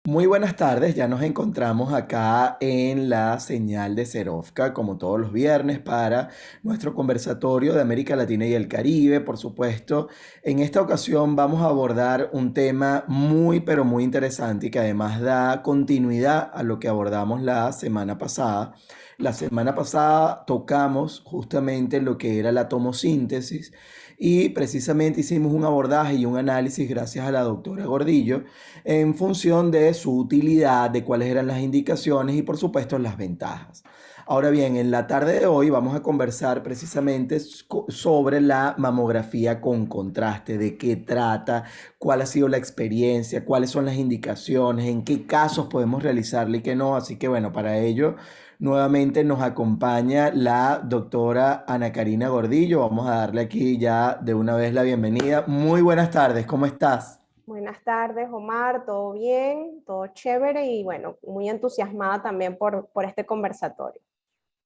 Muy buenas tardes, ya nos encontramos acá en la señal de Serovka, como todos los viernes, para nuestro conversatorio de América Latina y el Caribe, por supuesto. En esta ocasión vamos a abordar un tema muy, pero muy interesante y que además da continuidad a lo que abordamos la semana pasada. La semana pasada tocamos justamente lo que era la tomosíntesis y precisamente hicimos un abordaje y un análisis gracias a la doctora Gordillo en función de su utilidad, de cuáles eran las indicaciones y por supuesto las ventajas. Ahora bien, en la tarde de hoy vamos a conversar precisamente sobre la mamografía con contraste, de qué trata, cuál ha sido la experiencia, cuáles son las indicaciones, en qué casos podemos realizarla y qué no. Así que bueno, para ello nuevamente nos acompaña la doctora Ana Karina Gordillo. Vamos a darle aquí ya de una vez la bienvenida. Muy buenas tardes, ¿cómo estás? Buenas tardes, Omar, ¿todo bien? ¿Todo chévere? Y bueno, muy entusiasmada también por este conversatorio.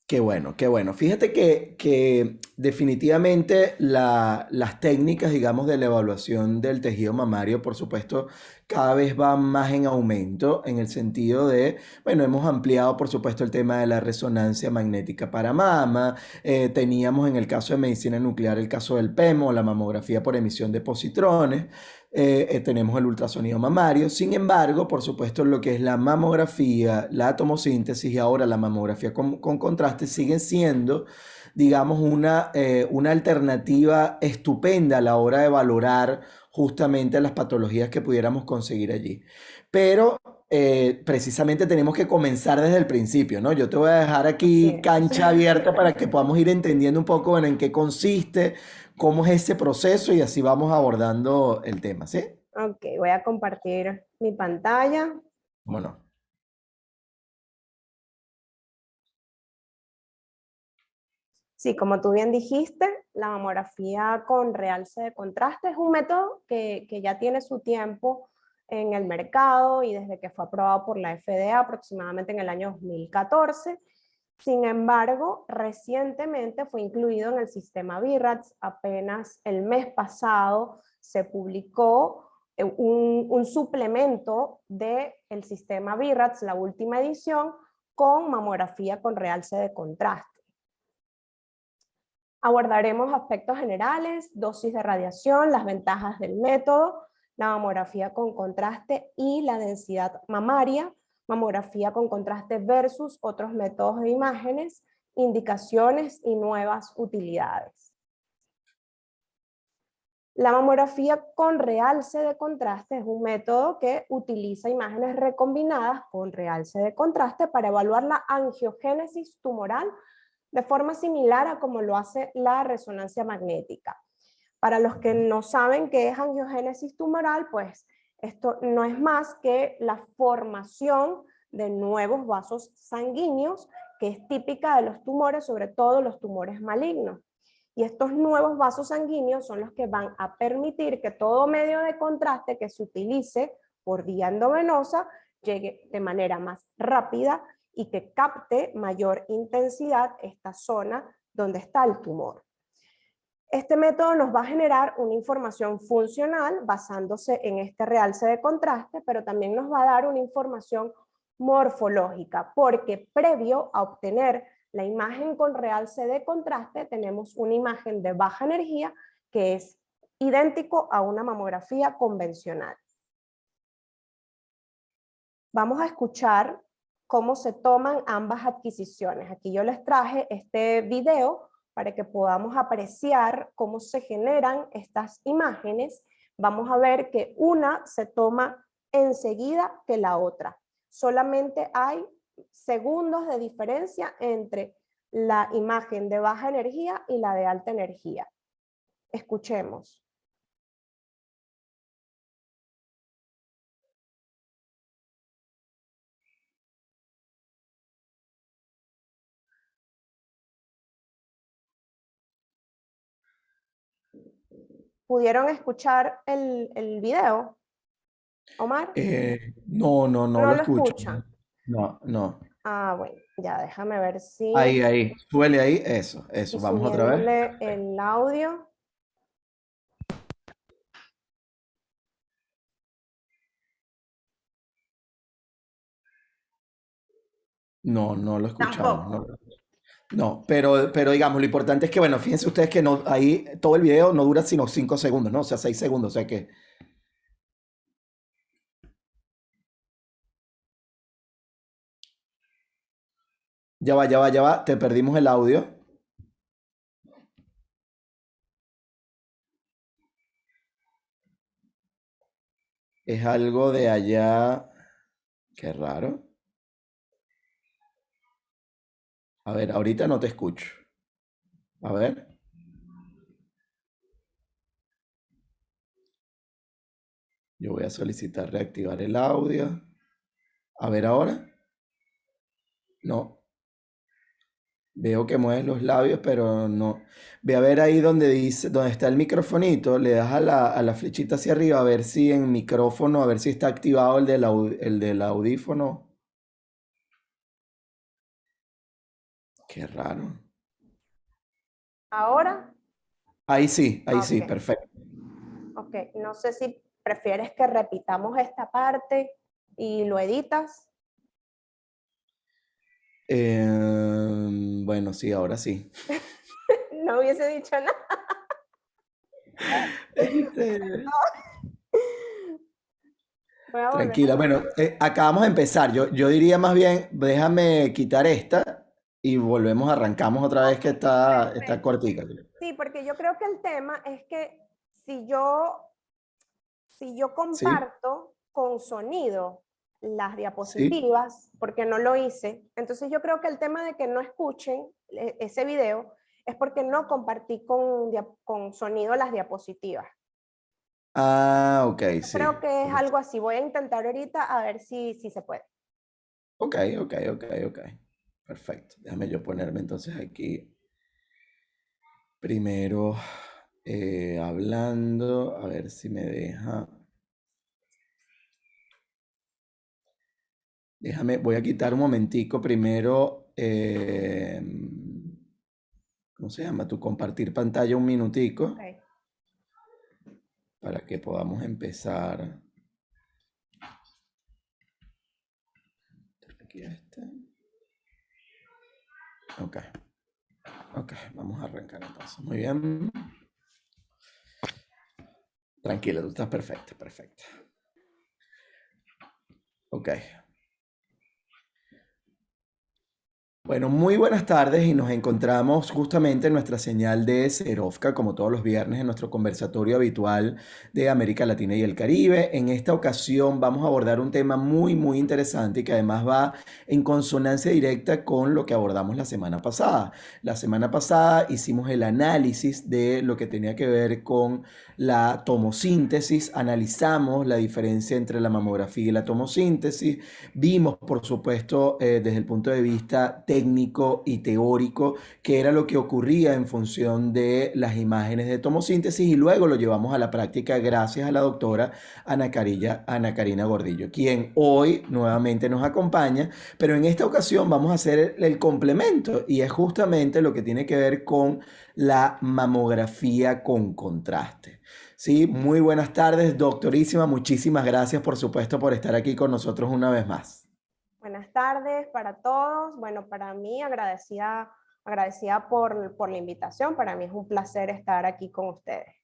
Qué bueno, qué bueno. Fíjate que definitivamente las técnicas, digamos, de la evaluación del tejido mamario, por supuesto, cada vez van más en aumento en el sentido de, bueno, hemos ampliado, por supuesto, el tema de la resonancia magnética para mama. Teníamos en el caso de medicina nuclear el caso del PEMO, la mamografía por emisión de positrones. Tenemos el ultrasonido mamario. Sin embargo, por supuesto, lo que es la mamografía, la tomosíntesis y ahora la mamografía con contraste siguen siendo, digamos, una alternativa estupenda a la hora de valorar justamente las patologías que pudiéramos conseguir allí. Pero precisamente tenemos que comenzar desde el principio, ¿no? Yo te voy a dejar Así aquí es. cancha abierta para que podamos ir entendiendo un poco, bueno, en qué consiste, cómo es ese proceso y así vamos abordando el tema, ¿sí? Ok, voy a compartir mi pantalla. Bueno, Sí, como tú bien dijiste, la mamografía con realce de contraste es un método que ya tiene su tiempo en el mercado y desde que fue aprobado por la FDA aproximadamente en el año 2014. Sin embargo, recientemente fue incluido en el sistema BIRATS. Apenas el mes pasado se publicó un suplemento del sistema BIRATS, la última edición, con mamografía con realce de contraste. Abordaremos aspectos generales, dosis de radiación, las ventajas del método, la mamografía con contraste y la densidad mamaria, mamografía con contraste versus otros métodos de imágenes, indicaciones y nuevas utilidades. La mamografía con realce de contraste es un método que utiliza imágenes recombinadas con realce de contraste para evaluar la angiogénesis tumoral de forma similar a como lo hace la resonancia magnética. Para los que no saben qué es angiogénesis tumoral, pues esto no es más que la formación de nuevos vasos sanguíneos, que es típica de los tumores, sobre todo los tumores malignos. Y estos nuevos vasos sanguíneos son los que van a permitir que todo medio de contraste que se utilice por vía endovenosa llegue de manera más rápida y que capte mayor intensidad esta zona donde está el tumor. Este método nos va a generar una información funcional basándose en este realce de contraste, pero también nos va a dar una información morfológica, porque previo a obtener la imagen con realce de contraste, tenemos una imagen de baja energía que es idéntico a una mamografía convencional. Vamos a escuchar cómo se toman ambas adquisiciones. Aquí yo les traje este video para que podamos apreciar cómo se generan estas imágenes. Vamos a ver que una se toma enseguida que la otra. Solamente hay segundos de diferencia entre la imagen de baja energía y la de alta energía. Escuchemos. ¿Pudieron escuchar el video, Omar? no, no, no ¿No lo lo escucho. escuchan? No, no. Ah, bueno, ya déjame ver si Ahí, ahí. Súbele ahí. Eso. estoy Vamos otra vez. subiéndole el audio. No, no lo escuchamos. No, Tampoco. no, pero digamos, lo importante es que, bueno, fíjense ustedes que no, ahí todo el video no dura sino 5 segundos, ¿no? O sea, 6 segundos, o sea que ya va, te perdimos el audio. Es algo de allá, qué raro. A ver, ahorita no te escucho. A ver, yo voy a solicitar reactivar el audio. A ver ahora. No, veo que mueves los labios, pero no. Ve a ver ahí donde dice, donde está el microfonito, le das a la flechita hacia arriba a ver si en micrófono, a ver si está activado el del audífono. Qué raro. Ahora, Ahí sí, ok, perfecto. ok. No sé si prefieres que repitamos esta parte y lo editas. Bueno, sí, ahora sí. No hubiese dicho nada. Este, Voy a volver. tranquila, bueno, acabamos de empezar. Yo diría más bien, déjame quitar esta y volvemos, arrancamos otra vez Ok, que está perfecto. cortica. Sí, porque yo creo que el tema es que si yo, si yo ¿Sí? comparto con sonido las ¿Sí? diapositivas, porque no lo hice, entonces yo creo que el tema de que no escuchen ese video es porque no compartí con sonido las diapositivas. Ah, ok, Creo sí. que es Ok, algo así. Voy a intentar ahorita a ver si se puede. ok, ok. Perfecto. Déjame yo ponerme entonces aquí primero hablando, a ver si me deja. Déjame, voy a quitar un momentico primero. ¿Cómo se llama? Tu compartir pantalla un minutico Ok. para que podamos empezar. Aquí está. Ok, ok, vamos a arrancar entonces. Muy bien. Tranquila, tú estás perfecta, perfecta. Ok. Bueno, muy buenas tardes y nos encontramos justamente en nuestra señal de Serovka, como todos los viernes, en nuestro conversatorio habitual de América Latina y el Caribe. En esta ocasión vamos a abordar un tema muy interesante y que además va en consonancia directa con lo que abordamos la semana pasada. La semana pasada hicimos el análisis de lo que tenía que ver con la tomosíntesis, analizamos la diferencia entre la mamografía y la tomosíntesis. Vimos, por supuesto, desde el punto de vista técnico y teórico, qué era lo que ocurría en función de las imágenes de tomosíntesis y luego lo llevamos a la práctica gracias a la doctora Ana Karina Gordillo, quien hoy nuevamente nos acompaña, pero en esta ocasión vamos a hacer el complemento y es justamente lo que tiene que ver con la mamografía con contraste. Sí, muy buenas tardes, doctorísima. Muchísimas gracias, por supuesto, por estar aquí con nosotros una vez más. Buenas tardes para todos. Bueno, para mí agradecida por la invitación. Para mí es un placer estar aquí con ustedes.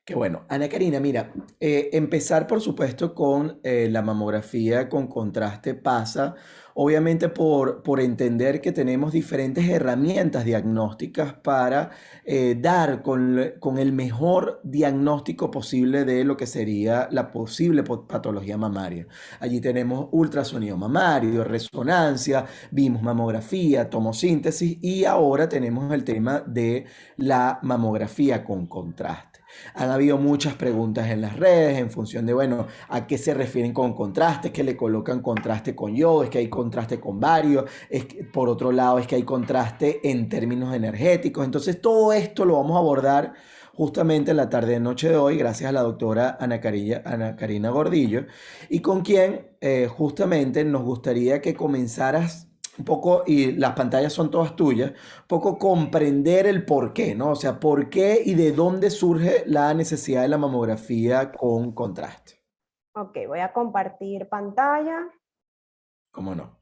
Qué bueno. Ana Karina, mira, empezar por supuesto con la mamografía con contraste pasa, obviamente por entender que tenemos diferentes herramientas diagnósticas para dar con el mejor diagnóstico posible de lo que sería la posible patología mamaria. Allí tenemos ultrasonido mamario, resonancia, vimos mamografía, tomosíntesis y ahora tenemos el tema de la mamografía con contraste. Han habido muchas preguntas en las redes en función de, bueno, a qué se refieren con contraste, es que le colocan contraste con yodo, es que hay contraste con varios, es que, por otro lado es que hay contraste en términos energéticos. Entonces todo esto lo vamos a abordar justamente en la tarde de noche de hoy, gracias a la doctora Ana Karina Gordillo, y con quien justamente nos gustaría que comenzaras un poco, y las pantallas son todas tuyas, poco comprender el por qué, ¿no? O sea, por qué y de dónde surge la necesidad de la mamografía con contraste. Ok, voy a compartir pantalla. ¿Cómo no?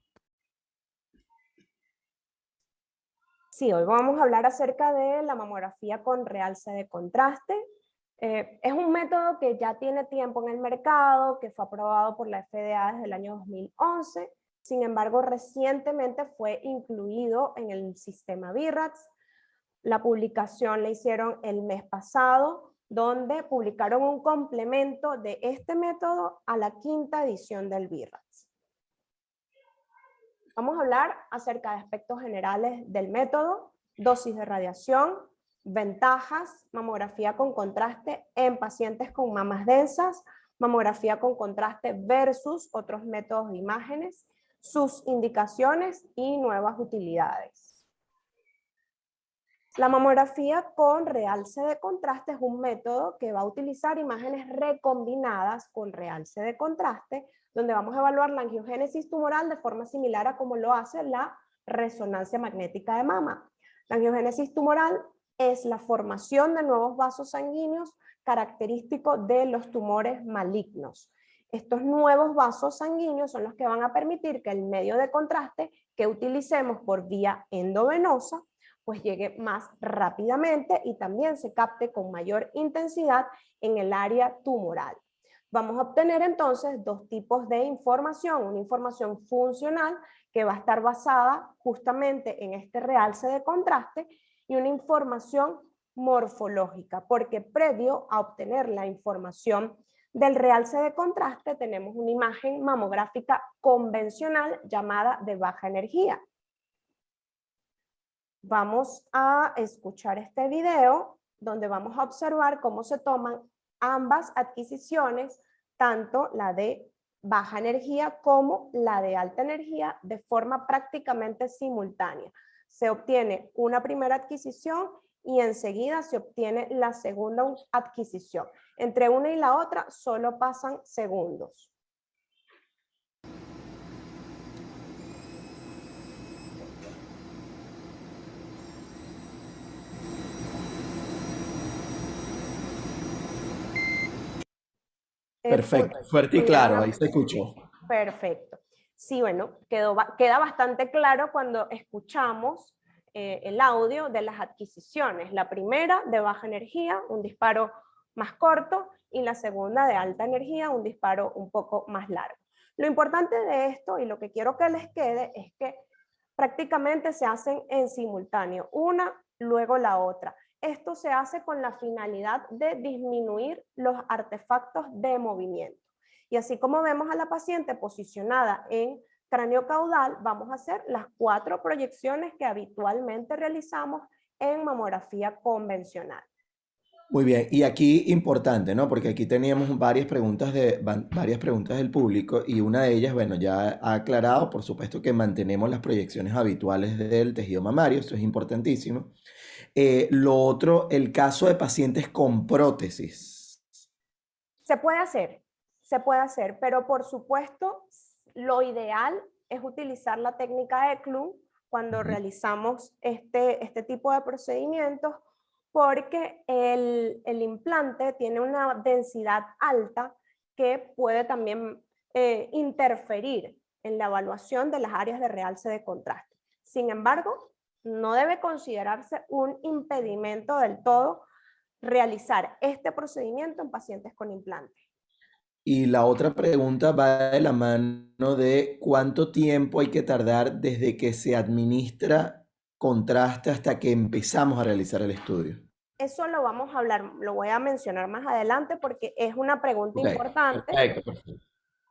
Sí, hoy vamos a hablar acerca de la mamografía con realce de contraste. Es un método que ya tiene tiempo en el mercado, que fue aprobado por la FDA desde el año 2011. Sin embargo, recientemente fue incluido en el sistema VIRATS. La publicación la hicieron el mes pasado, donde publicaron un complemento de este método a la quinta edición del VIRATS. Vamos a hablar acerca de aspectos generales del método, dosis de radiación, ventajas, mamografía con contraste en pacientes con mamas densas, mamografía con contraste versus otros métodos de imágenes, sus indicaciones y nuevas utilidades. La mamografía con realce de contraste es un método que va a utilizar imágenes recombinadas con realce de contraste, donde vamos a evaluar la angiogénesis tumoral de forma similar a como lo hace la resonancia magnética de mama. La angiogénesis tumoral es la formación de nuevos vasos sanguíneos característico de los tumores malignos. Estos nuevos vasos sanguíneos son los que van a permitir que el medio de contraste que utilicemos por vía endovenosa pues llegue más rápidamente y también se capte con mayor intensidad en el área tumoral. Vamos a obtener entonces dos tipos de información, una información funcional que va a estar basada justamente en este realce de contraste y una información morfológica, porque previo a obtener la información del realce de contraste tenemos una imagen mamográfica convencional llamada de baja energía. Vamos a escuchar este video donde vamos a observar cómo se toman ambas adquisiciones, tanto la de baja energía como la de alta energía, de forma prácticamente simultánea. Se obtiene una primera adquisición y enseguida se obtiene la segunda adquisición. Entre una y la otra solo pasan segundos. Perfecto, fuerte y ¿Pudieron claro, ahí se escuchó. Perfecto. Sí, bueno, queda bastante claro cuando escuchamos el audio de las adquisiciones. La primera de baja energía, un disparo más corto, y la segunda de alta energía, un disparo un poco más largo. Lo importante de esto y lo que quiero que les quede es que prácticamente se hacen en simultáneo, una luego la otra. Esto se hace con la finalidad de disminuir los artefactos de movimiento. Y así como vemos a la paciente posicionada en cráneo caudal, vamos a hacer las 4 proyecciones que habitualmente realizamos en mamografía convencional. Muy bien, y aquí importante, ¿no? Porque aquí teníamos varias preguntas del público y una de ellas, bueno, ya ha aclarado, por supuesto que mantenemos las proyecciones habituales del tejido mamario, esto es importantísimo. Lo otro, el caso de pacientes con prótesis. Se puede hacer, pero por supuesto lo ideal es utilizar la técnica ECLU cuando realizamos este tipo de procedimientos, porque el implante tiene una densidad alta que puede también interferir en la evaluación de las áreas de realce de contraste. Sin embargo, no debe considerarse un impedimento del todo realizar este procedimiento en pacientes con implante. Y la otra pregunta va de la mano de cuánto tiempo hay que tardar desde que se administra contraste hasta que empezamos a realizar el estudio. Eso lo vamos a hablar, lo voy a mencionar más adelante porque es una pregunta Ok, importante, perfecto.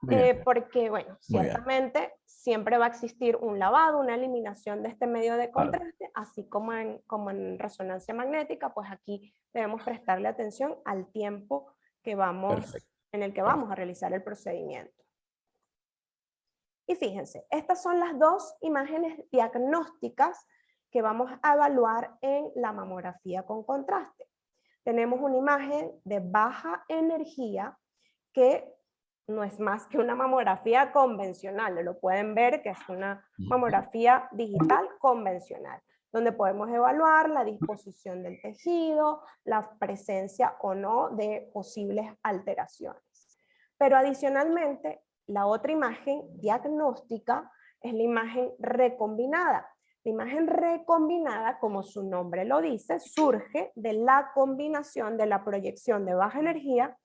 Muy bien, porque, bueno, muy bien. ciertamente siempre va a existir un lavado, una eliminación de este medio de Claro, contraste, así como en resonancia magnética, pues aquí debemos prestarle atención al tiempo perfecto, en el que vamos perfecto. a realizar el procedimiento. Y fíjense, estas son las dos imágenes diagnósticas que vamos a evaluar en la mamografía con contraste. Tenemos una imagen de baja energía que no es más que una mamografía convencional, lo pueden ver que es una mamografía digital convencional, donde podemos evaluar la disposición del tejido, la presencia o no de posibles alteraciones. Pero adicionalmente, la otra imagen diagnóstica es la imagen recombinada. La imagen recombinada, como su nombre lo dice, surge de la combinación de la proyección de baja energía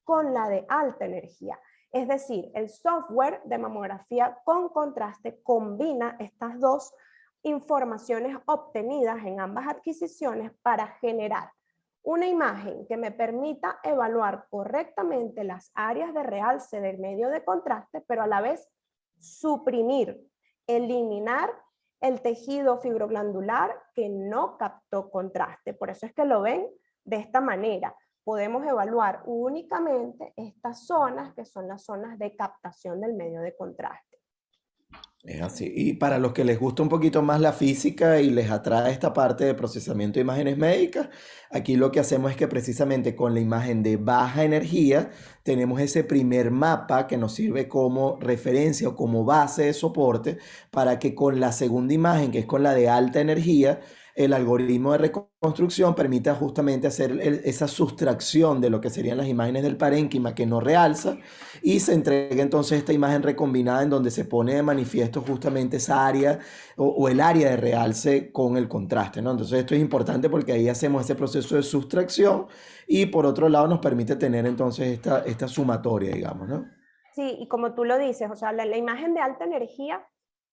con la de alta energía. Es decir, el software de mamografía con contraste combina estas dos informaciones obtenidas en ambas adquisiciones para generar una imagen que me permita evaluar correctamente las áreas de realce del medio de contraste, pero a la vez suprimir, eliminar el tejido fibroglandular que no captó contraste. Por eso es que lo ven de esta manera. Podemos evaluar únicamente estas zonas que son las zonas de captación del medio de contraste. Es así. Y para los que les gusta un poquito más la física y les atrae esta parte de procesamiento de imágenes médicas, aquí lo que hacemos es que precisamente con la imagen de baja energía tenemos ese primer mapa que nos sirve como referencia o como base de soporte para que con la segunda imagen, que es con la de alta energía, el algoritmo de reconstrucción permita justamente hacer esa sustracción de lo que serían las imágenes del parénquima que no realza y se entrega entonces esta imagen recombinada en donde se pone de manifiesto justamente esa área o el área de realce con el contraste, ¿no? Entonces esto es importante porque ahí hacemos ese proceso de sustracción y por otro lado nos permite tener entonces esta sumatoria, digamos, ¿no? Sí, y como tú lo dices, o sea, la imagen de alta energía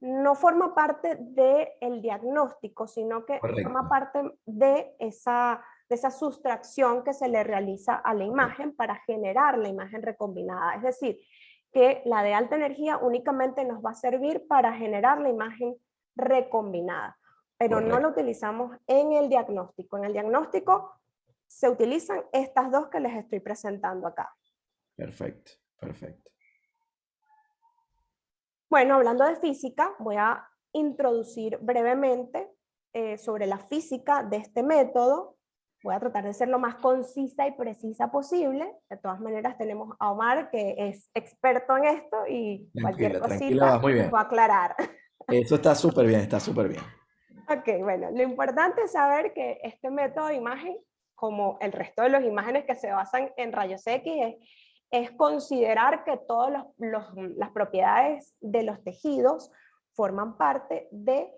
no forma parte del diagnóstico, sino que forma Correcto, parte de esa sustracción que se le realiza a la correcto, imagen para generar la imagen recombinada. Es decir, que la de alta energía únicamente nos va a servir para generar la imagen recombinada, pero no la correcto. utilizamos en el diagnóstico. En el diagnóstico se utilizan estas dos que les estoy presentando acá. Perfecto, perfecto. Bueno, hablando de física, voy a introducir brevemente sobre la física de este método. Voy a tratar de ser lo más concisa y precisa posible. De todas maneras, tenemos a Omar, que es experto en esto y cualquier Tranquila, tranquila, vas cosita muy nos bien. va a aclarar. Eso está súper bien, está súper bien. Ok, bueno, lo importante es saber que este método de imagen, como el resto de las imágenes que se basan en rayos X, es considerar que todas las propiedades de los tejidos forman parte de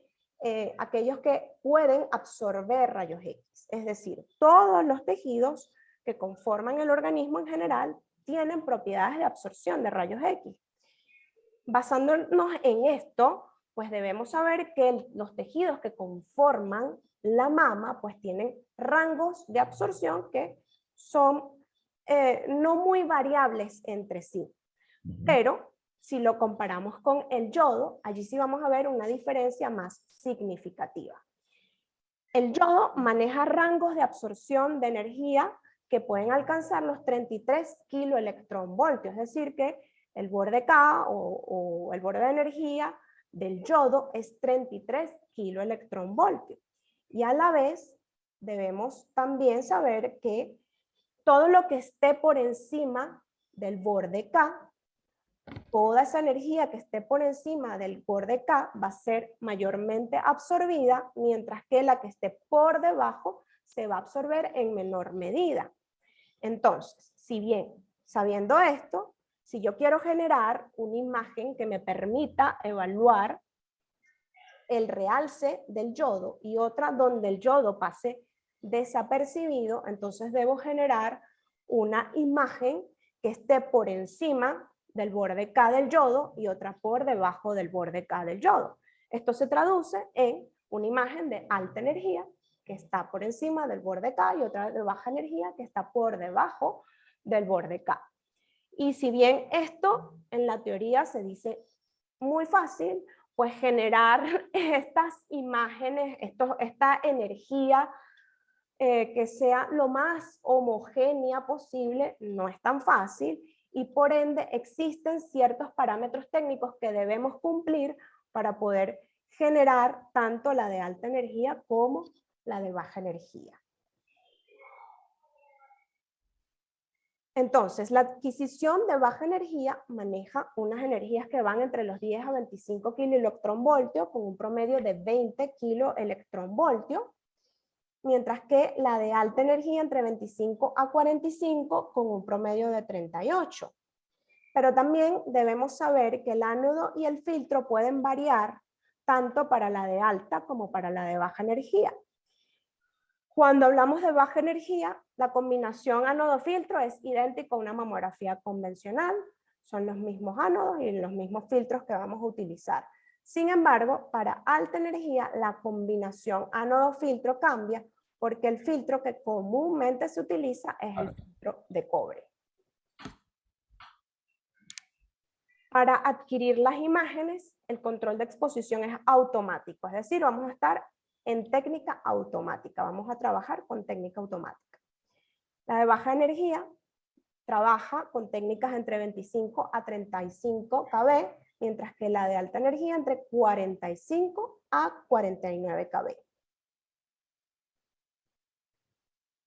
aquellos que pueden absorber rayos X. Es decir, todos los tejidos que conforman el organismo en general tienen propiedades de absorción de rayos X. Basándonos en esto, pues debemos saber que los tejidos que conforman la mama pues tienen rangos de absorción que son no muy variables entre sí. Ujú. Pero si lo comparamos con el yodo, allí sí vamos a ver una diferencia más significativa. El yodo maneja rangos de absorción de energía que pueden alcanzar los 33 kiloelectronvoltios, es decir que el borde K o el borde de energía del yodo es 33 kiloelectronvoltios. Y a la vez debemos también saber que todo lo que esté por encima del borde K, toda esa energía que esté por encima del borde K va a ser mayormente absorbida, mientras que la que esté por debajo se va a absorber en menor medida. Entonces, si bien sabiendo esto, si yo quiero generar una imagen que me permita evaluar el realce del yodo y otra donde el yodo pase desapercibido, entonces debo generar una imagen que esté por encima del borde K del yodo y otra por debajo del borde K del yodo. Esto se traduce en una imagen de alta energía que está por encima del borde K y otra de baja energía que está por debajo del borde K. Y si bien esto en la teoría se dice muy fácil, pues generar estas imágenes, esta energía que sea lo más homogénea posible, no es tan fácil y por ende existen ciertos parámetros técnicos que debemos cumplir para poder generar tanto la de alta energía como la de baja energía. Entonces, la adquisición de baja energía maneja unas energías que van entre los 10 a 25 kiloelectronvoltios con un promedio de 20 kiloelectronvoltios, mientras que la de alta energía entre 25 a 45 con un promedio de 38. Pero también debemos saber que el ánodo y el filtro pueden variar tanto para la de alta como para la de baja energía. Cuando hablamos de baja energía, la combinación ánodo-filtro es idéntica a una mamografía convencional, son los mismos ánodos y los mismos filtros que vamos a utilizar. Sin embargo, para alta energía, la combinación ánodo-filtro cambia porque el filtro que comúnmente se utiliza es el filtro de cobre. Para adquirir las imágenes, el control de exposición es automático, es decir, vamos a estar en técnica automática, vamos a trabajar con técnica automática. La de baja energía trabaja con técnicas entre 25 a 35 kb, mientras que la de alta energía entre 45 a 49 kb.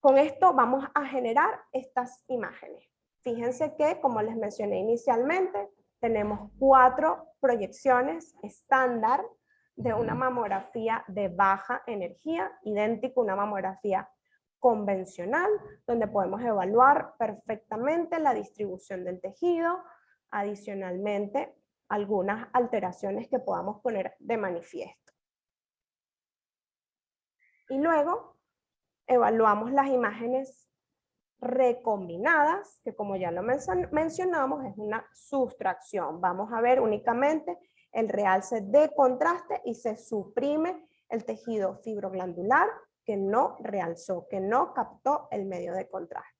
Con esto vamos a generar estas imágenes. Fíjense que, como les mencioné inicialmente, tenemos 4 proyecciones estándar de una mamografía de baja energía, idéntico a una mamografía convencional, donde podemos evaluar perfectamente la distribución del tejido, adicionalmente algunas alteraciones que podamos poner de manifiesto. Y luego evaluamos las imágenes recombinadas, que como ya lo mencionamos, es una sustracción. Vamos a ver únicamente el realce de contraste y se suprime el tejido fibroglandular que no realzó, que no captó el medio de contraste.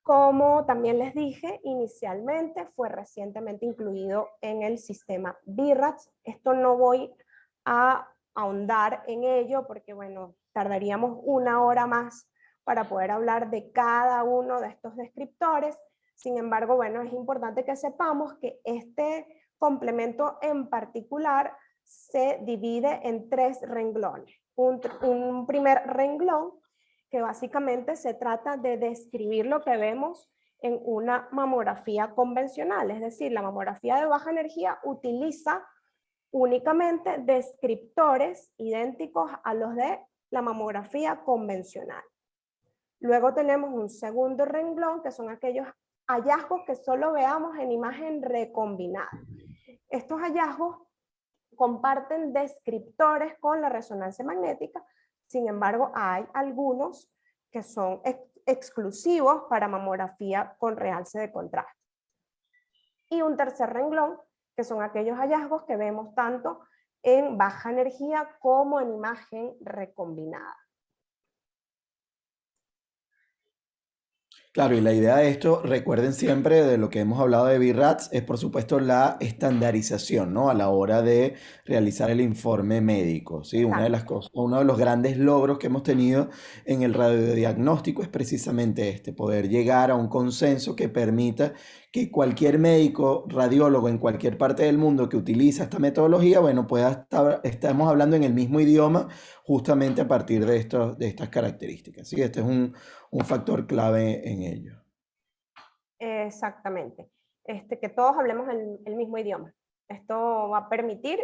Como también les dije inicialmente, fue recientemente incluido en el sistema BI-RADS. Esto no voy a ahondar en ello porque, bueno, tardaríamos una hora más para poder hablar de cada uno de estos descriptores. Sin embargo, bueno, es importante que sepamos que este complemento en particular se divide en 3 renglones. Un primer renglón que básicamente se trata de describir lo que vemos en una mamografía convencional, es decir, la mamografía de baja energía utiliza únicamente descriptores idénticos a los de la mamografía convencional. Luego tenemos un segundo renglón, que son aquellos hallazgos que solo veamos en imagen recombinada. Estos hallazgos comparten descriptores con la resonancia magnética, sin embargo, hay algunos que son exclusivos para mamografía con realce de contraste. Y un tercer renglón, que son aquellos hallazgos que vemos tanto en baja energía como en imagen recombinada. Claro, y la idea de esto, recuerden siempre de lo que hemos hablado de BI-RADS, es por supuesto la estandarización, ¿no? A la hora de realizar el informe médico, ¿sí? Una de las cosas, uno de los grandes logros que hemos tenido en el radiodiagnóstico es precisamente este, poder llegar a un consenso que permita que cualquier médico, radiólogo en cualquier parte del mundo que utiliza esta metodología, bueno, estamos hablando en el mismo idioma justamente a partir de estas características, ¿sí? Este es un factor clave en ello. Exactamente. Que todos hablemos el mismo idioma. Esto va a permitir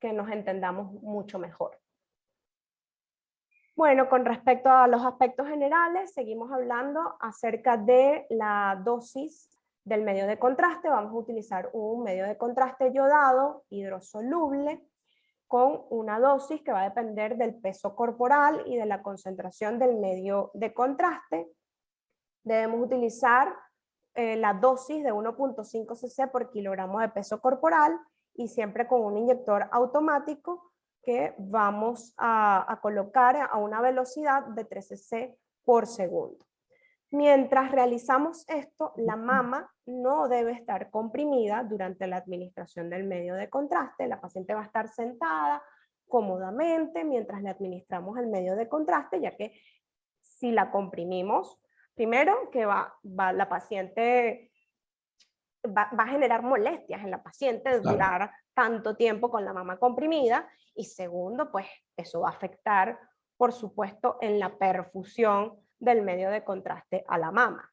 que nos entendamos mucho mejor. Bueno, con respecto a los aspectos generales, seguimos hablando acerca de la dosis del medio de contraste. Vamos a utilizar un medio de contraste yodado hidrosoluble con una dosis que va a depender del peso corporal y de la concentración del medio de contraste. Debemos utilizar la dosis de 1.5 cc por kilogramo de peso corporal y siempre con un inyector automático que vamos a colocar a una velocidad de 3 cc por segundo. Mientras realizamos esto, la mama no debe estar comprimida durante la administración del medio de contraste. La paciente va a estar sentada cómodamente mientras le administramos el medio de contraste, ya que si la comprimimos, primero que la paciente va a generar molestias en la paciente de durar tanto tiempo con la mama comprimida, y segundo, pues eso va a afectar, por supuesto, en la perfusión del medio de contraste a la mama.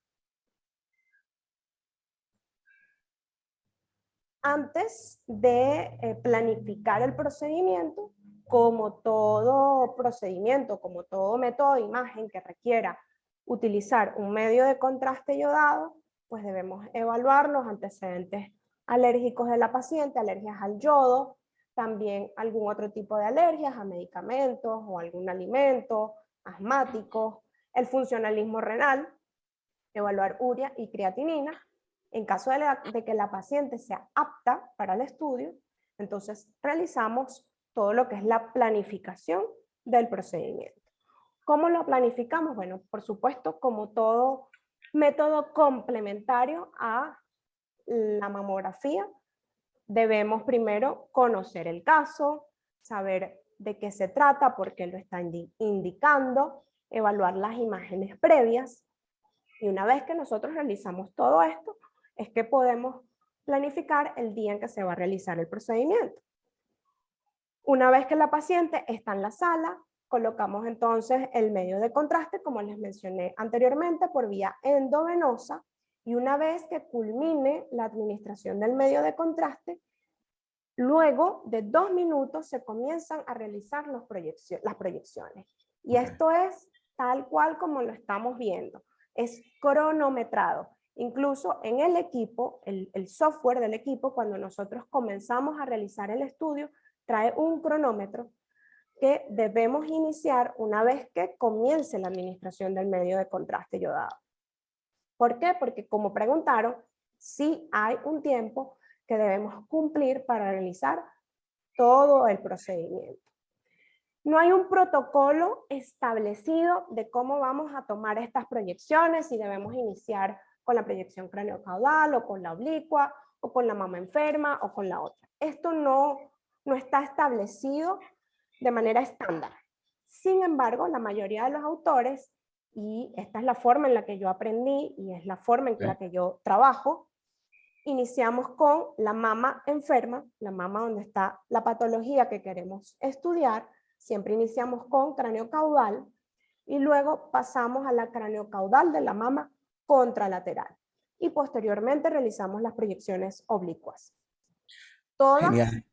Antes de planificar el procedimiento, como todo procedimiento, como todo método de imagen que requiera utilizar un medio de contraste yodado, pues debemos evaluar los antecedentes alérgicos de la paciente, alergias al yodo, también algún otro tipo de alergias a medicamentos o algún alimento, asmáticos, el funcionalismo renal, evaluar urea y creatinina. En caso de que la paciente sea apta para el estudio, entonces realizamos todo lo que es la planificación del procedimiento. ¿Cómo lo planificamos? Bueno, por supuesto, como todo método complementario a la mamografía, debemos primero conocer el caso, saber de qué se trata, por qué lo está indicando, evaluar las imágenes previas. Y una vez que nosotros realizamos todo esto, es que podemos planificar el día en que se va a realizar el procedimiento. Una vez que la paciente está en la sala, colocamos entonces el medio de contraste, como les mencioné anteriormente, por vía endovenosa, y una vez que culmine la administración del medio de contraste, luego de 2 minutos se comienzan a realizar las proyecciones. Y Ok. esto es tal cual como lo estamos viendo, es cronometrado. Incluso en el equipo, el software del equipo, cuando nosotros comenzamos a realizar el estudio, trae un cronómetro que debemos iniciar una vez que comience la administración del medio de contraste yodado. ¿Por qué? Porque como preguntaron, sí hay un tiempo que debemos cumplir para realizar todo el procedimiento. No hay un protocolo establecido de cómo vamos a tomar estas proyecciones, si debemos iniciar con la proyección craneocaudal o con la oblicua o con la mama enferma o con la otra. Esto no está establecido de manera estándar. Sin embargo, la mayoría de los autores, y esta es la forma en la que yo aprendí y es la forma en la que yo trabajo, iniciamos con la mama enferma, la mama donde está la patología que queremos estudiar. Siempre iniciamos con craneocaudal y luego pasamos a la craneocaudal de la mama contralateral. Y posteriormente realizamos las proyecciones oblicuas. Genial.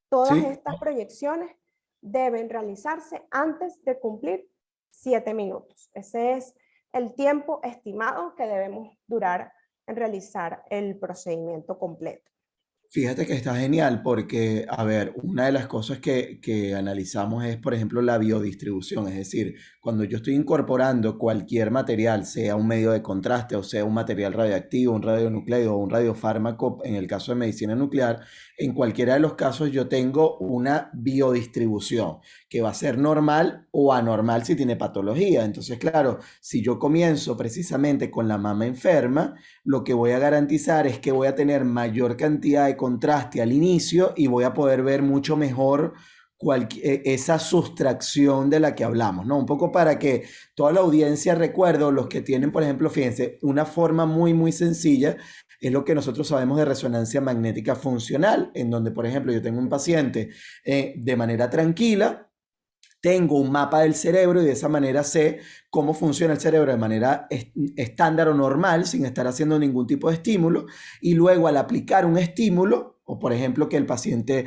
Todas ¿Sí? estas proyecciones deben realizarse antes de cumplir 7 minutos. Ese es el tiempo estimado que debemos durar en realizar el procedimiento completo. Fíjate que está genial porque, a ver, una de las cosas que analizamos es, por ejemplo, la biodistribución. Es decir, cuando yo estoy incorporando cualquier material, sea un medio de contraste o sea un material radioactivo, un radionucleido o un radiofármaco, en el caso de medicina nuclear, en cualquiera de los casos yo tengo una biodistribución que va a ser normal o anormal si tiene patología. Entonces, claro, si yo comienzo precisamente con la mama enferma, lo que voy a garantizar es que voy a tener mayor cantidad de contraste al inicio y voy a poder ver mucho mejor esa sustracción de la que hablamos, ¿no? Un poco para que toda la audiencia recuerde, los que tienen, por ejemplo, fíjense, una forma muy, muy sencilla es lo que nosotros sabemos de resonancia magnética funcional, en donde, por ejemplo, yo tengo un paciente de manera tranquila, tengo un mapa del cerebro y de esa manera sé cómo funciona el cerebro de manera estándar o normal, sin estar haciendo ningún tipo de estímulo. Y luego al aplicar un estímulo, o por ejemplo que el paciente,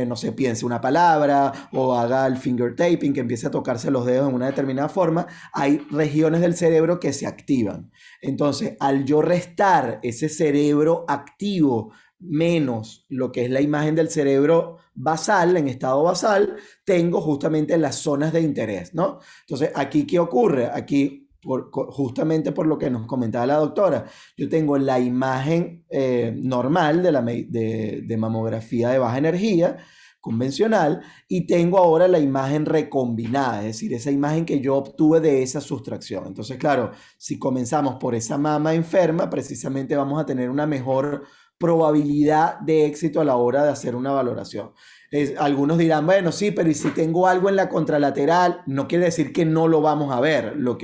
no sé, piense una palabra o haga el finger taping, que empiece a tocarse los dedos en una determinada forma, hay regiones del cerebro que se activan. Entonces, al yo restar ese cerebro activo menos lo que es la imagen del cerebro basal, en estado basal, tengo justamente las zonas de interés, ¿no? Entonces, aquí, ¿qué ocurre? Aquí, justamente por lo que nos comentaba la doctora, yo tengo la imagen normal de mamografía de baja energía, convencional, y tengo ahora la imagen recombinada, es decir, esa imagen que yo obtuve de esa sustracción. Entonces, claro, si comenzamos por esa mama enferma, precisamente vamos a tener una mejor probabilidad de éxito a la hora de hacer una valoración. Algunos dirán, bueno, sí, pero ¿y si tengo algo en la contralateral? No quiere decir que no lo vamos a ver. Lo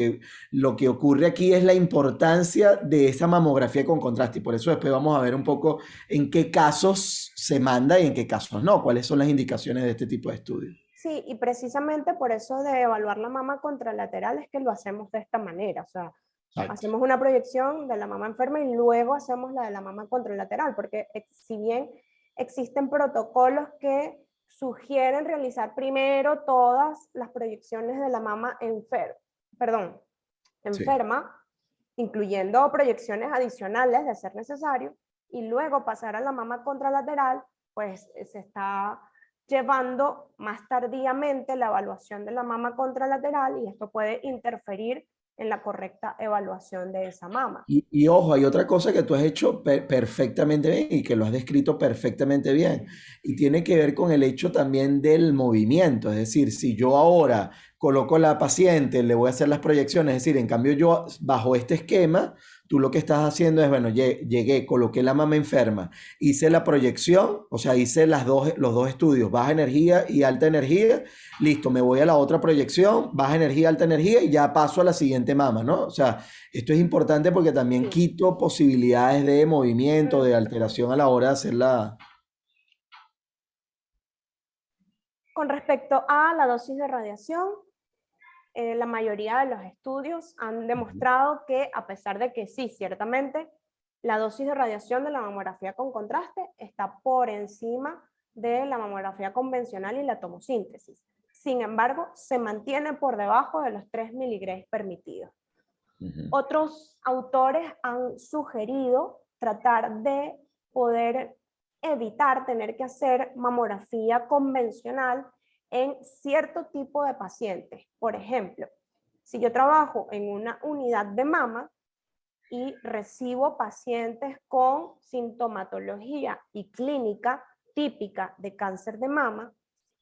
que ocurre aquí es la importancia de esa mamografía con contraste y por eso después vamos a ver un poco en qué casos se manda y en qué casos no, cuáles son las indicaciones de este tipo de estudios. Sí, y precisamente por eso de evaluar la mama contralateral es que lo hacemos de esta manera, o sea, Exacto. hacemos una proyección de la mama enferma y luego hacemos la de la mama contralateral, porque si bien existen protocolos que sugieren realizar primero todas las proyecciones de la mama Sí. enferma, incluyendo proyecciones adicionales de ser necesario, y luego pasar a la mama contralateral, pues se está llevando más tardíamente la evaluación de la mama contralateral y esto puede interferir en la correcta evaluación de esa mama. Y ojo, hay otra cosa que tú has hecho perfectamente bien y que lo has descrito perfectamente bien. Y tiene que ver con el hecho también del movimiento. Es decir, si yo ahora coloco a la paciente, le voy a hacer las proyecciones, es decir, en cambio yo bajo este esquema, tú lo que estás haciendo es, bueno, llegué, coloqué la mama enferma, hice la proyección, o sea, hice los dos estudios, baja energía y alta energía, listo, me voy a la otra proyección, baja energía, alta energía y ya paso a la siguiente mama, ¿no? O sea, esto es importante porque también Sí. quito posibilidades de movimiento, de alteración a la hora de hacer la... Con respecto a la dosis de radiación, la mayoría de los estudios han demostrado que, a pesar de que sí, ciertamente, la dosis de radiación de la mamografía con contraste está por encima de la mamografía convencional y la tomosíntesis. Sin embargo, se mantiene por debajo de los 3 miligramas permitidos. Otros autores han sugerido tratar de poder evitar tener que hacer mamografía convencional en cierto tipo de pacientes. Por ejemplo, si yo trabajo en una unidad de mama y recibo pacientes con sintomatología y clínica típica de cáncer de mama,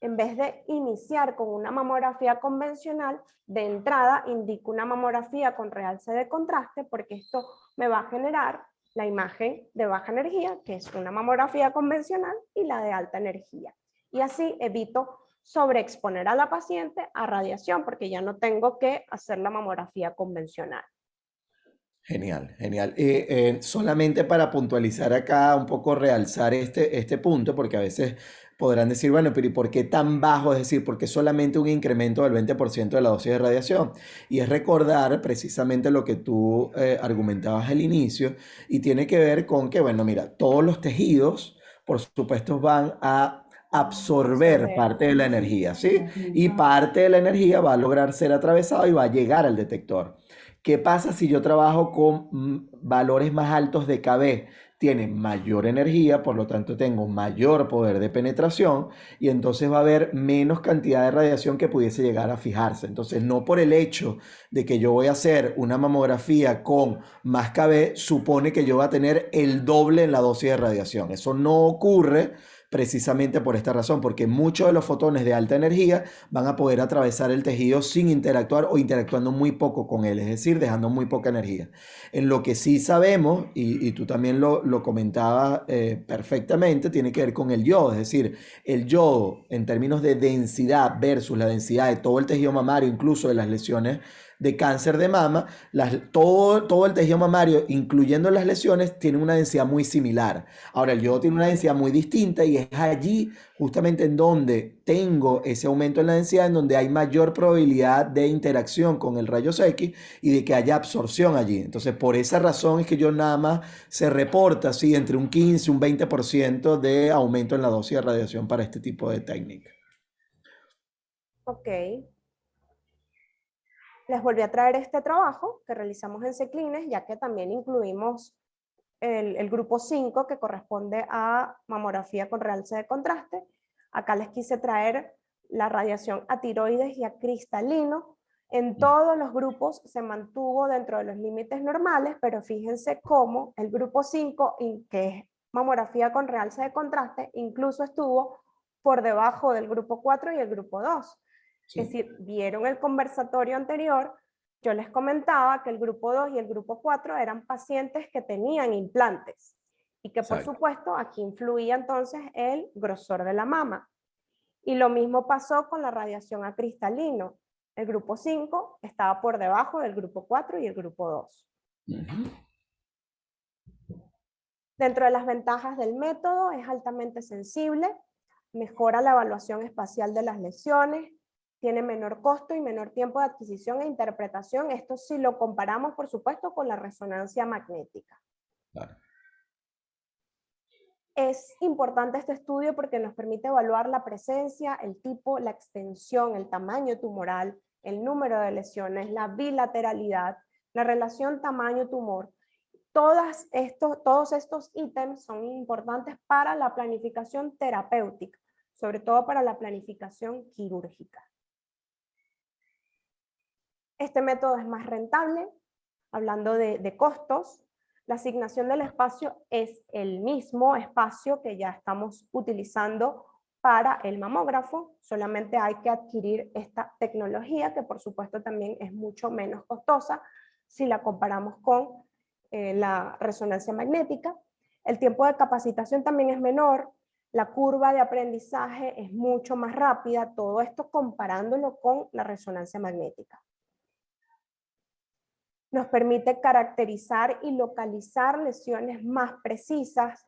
en vez de iniciar con una mamografía convencional, de entrada indico una mamografía con realce de contraste porque esto me va a generar la imagen de baja energía, que es una mamografía convencional, y la de alta energía. Y así evito sobreexponer a la paciente a radiación porque ya no tengo que hacer la mamografía convencional. Genial, genial. Solamente para puntualizar acá, un poco realzar este punto, porque a veces podrán decir, bueno, pero ¿y por qué tan bajo? Es decir, ¿por qué solamente un incremento del 20% de la dosis de radiación? Y es recordar precisamente lo que tú argumentabas al inicio, y tiene que ver con que, bueno, mira, todos los tejidos, por supuesto, van a absorber Absorber. parte de la energía, ¿sí? Y parte de la energía va a lograr ser atravesado y va a llegar al detector. ¿Qué pasa si yo trabajo con valores más altos de KB? Tiene mayor energía, por lo tanto tengo mayor poder de penetración y entonces va a haber menos cantidad de radiación que pudiese llegar a fijarse. Entonces, no por el hecho de que yo voy a hacer una mamografía con más KB, supone que yo voy a tener el doble en la dosis de radiación. Eso no ocurre precisamente por esta razón, porque muchos de los fotones de alta energía van a poder atravesar el tejido sin interactuar o interactuando muy poco con él, es decir, dejando muy poca energía. En lo que sí sabemos, y tú también lo comentabas perfectamente, tiene que ver con el yodo, es decir, el yodo en términos de densidad versus la densidad de todo el tejido mamario, incluso de las lesiones de cáncer de mama, todo el tejido mamario, incluyendo las lesiones, tiene una densidad muy similar. Ahora, el yodo tiene una densidad muy distinta y es allí justamente en donde tengo ese aumento en la densidad, en donde hay mayor probabilidad de interacción con el rayos X y de que haya absorción allí. Entonces, por esa razón es que yo nada más se reporta así entre un 15 y un 20% de aumento en la dosis de radiación para este tipo de técnica. Ok. Les volví a traer este trabajo que realizamos en Ceclines, ya que también incluimos el grupo 5 que corresponde a mamografía con realce de contraste. Acá les quise traer la radiación a tiroides y a cristalino. En todos los grupos se mantuvo dentro de los límites normales, pero fíjense cómo el grupo 5, que es mamografía con realce de contraste, incluso estuvo por debajo del grupo 4 y el grupo 2. Es Sí, decir, vieron el conversatorio anterior, yo les comentaba que el grupo 2 y el grupo 4 eran pacientes que tenían implantes y que por exacto. supuesto aquí influía entonces el grosor de la mama. Y lo mismo pasó con la radiación a cristalino. El grupo 5 estaba por debajo del grupo 4 y el grupo 2. Ujú. Dentro de las ventajas del método, es altamente sensible, mejora la evaluación espacial de las lesiones, tiene menor costo y menor tiempo de adquisición e interpretación. Esto si lo comparamos, por supuesto, con la resonancia magnética. Claro. Es importante este estudio porque nos permite evaluar la presencia, el tipo, la extensión, el tamaño tumoral, el número de lesiones, la bilateralidad, la relación tamaño-tumor todos estos ítems son importantes para la planificación terapéutica, sobre todo para la planificación quirúrgica. Este método es más rentable, hablando de costos. La asignación del espacio es el mismo espacio que ya estamos utilizando para el mamógrafo, solamente hay que adquirir esta tecnología, que por supuesto también es mucho menos costosa si la comparamos con la resonancia magnética. El tiempo de capacitación también es menor, la curva de aprendizaje es mucho más rápida, todo esto comparándolo con la resonancia magnética. Nos permite caracterizar y localizar lesiones más precisas,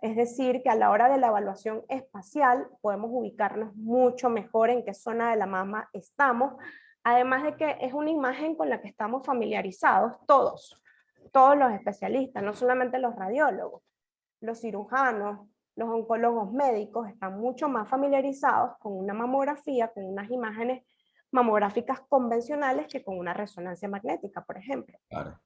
es decir, que a la hora de la evaluación espacial podemos ubicarnos mucho mejor en qué zona de la mama estamos, además de que es una imagen con la que estamos familiarizados todos los especialistas, no solamente los radiólogos, los cirujanos, los oncólogos médicos están mucho más familiarizados con una mamografía, con unas imágenes mamográficas convencionales que con una resonancia magnética, por ejemplo. Claro.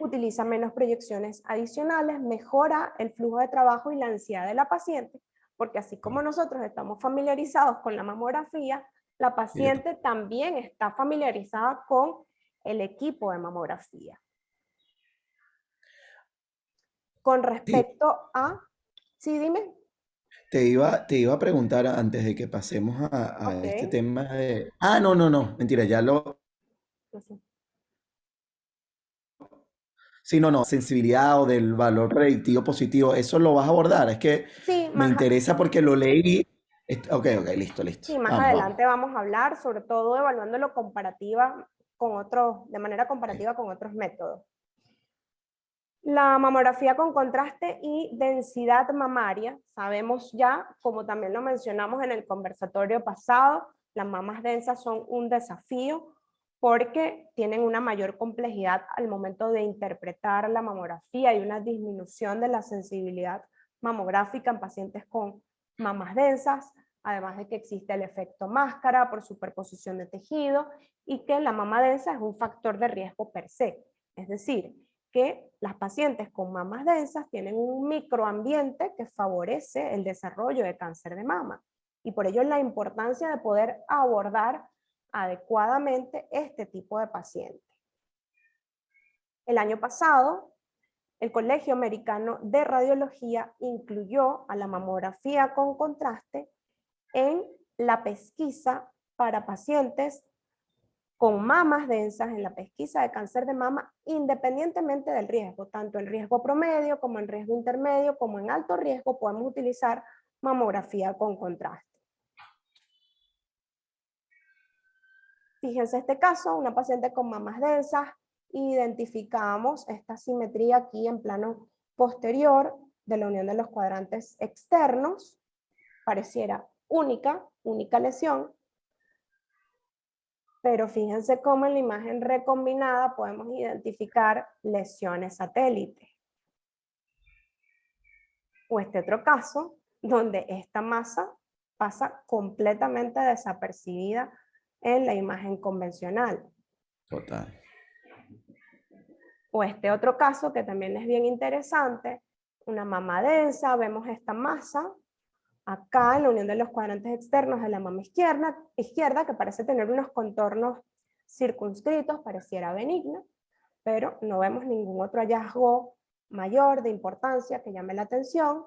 Utiliza menos proyecciones adicionales, mejora el flujo de trabajo y la ansiedad de la paciente, porque así como nosotros estamos familiarizados con la mamografía, la paciente también está familiarizada con el equipo de mamografía. Con respecto a... Sí, dime. Te iba a preguntar antes de que pasemos a este Ok. tema de... Ah, no, mentira, ya lo... Sí, no, sensibilidad o del valor predictivo positivo, eso lo vas a abordar. Es que Sí, me interesa porque lo leí. Ok, listo. sí, más Vamos. adelante vamos a hablar, sobre todo evaluándolo de manera comparativa con otros métodos. La mamografía con contraste y densidad mamaria, sabemos ya, como también lo mencionamos en el conversatorio pasado, las mamas densas son un desafío porque tienen una mayor complejidad al momento de interpretar la mamografía y una disminución de la sensibilidad mamográfica en pacientes con mamas densas, además de que existe el efecto máscara por superposición de tejido y que la mama densa es un factor de riesgo per se, es decir, que las pacientes con mamas densas tienen un microambiente que favorece el desarrollo de cáncer de mama. Y por ello la importancia de poder abordar adecuadamente este tipo de paciente. El año pasado, el Colegio Americano de Radiología incluyó a la mamografía con contraste en la pesquisa para pacientes con mamas densas en la pesquisa de cáncer de mama, independientemente del riesgo, tanto en riesgo promedio como en riesgo intermedio, como en alto riesgo, podemos utilizar mamografía con contraste. Fíjense este caso, una paciente con mamas densas, identificamos esta simetría aquí en plano posterior de la unión de los cuadrantes externos, pareciera única lesión, pero fíjense cómo en la imagen recombinada podemos identificar lesiones satélite. O este otro caso, donde esta masa pasa completamente desapercibida en la imagen convencional. Total. O este otro caso que también es bien interesante, una mama densa, vemos esta masa acá en la unión de los cuadrantes externos de la mama izquierda que parece tener unos contornos circunscritos, pareciera benigna, pero no vemos ningún otro hallazgo mayor de importancia que llame la atención.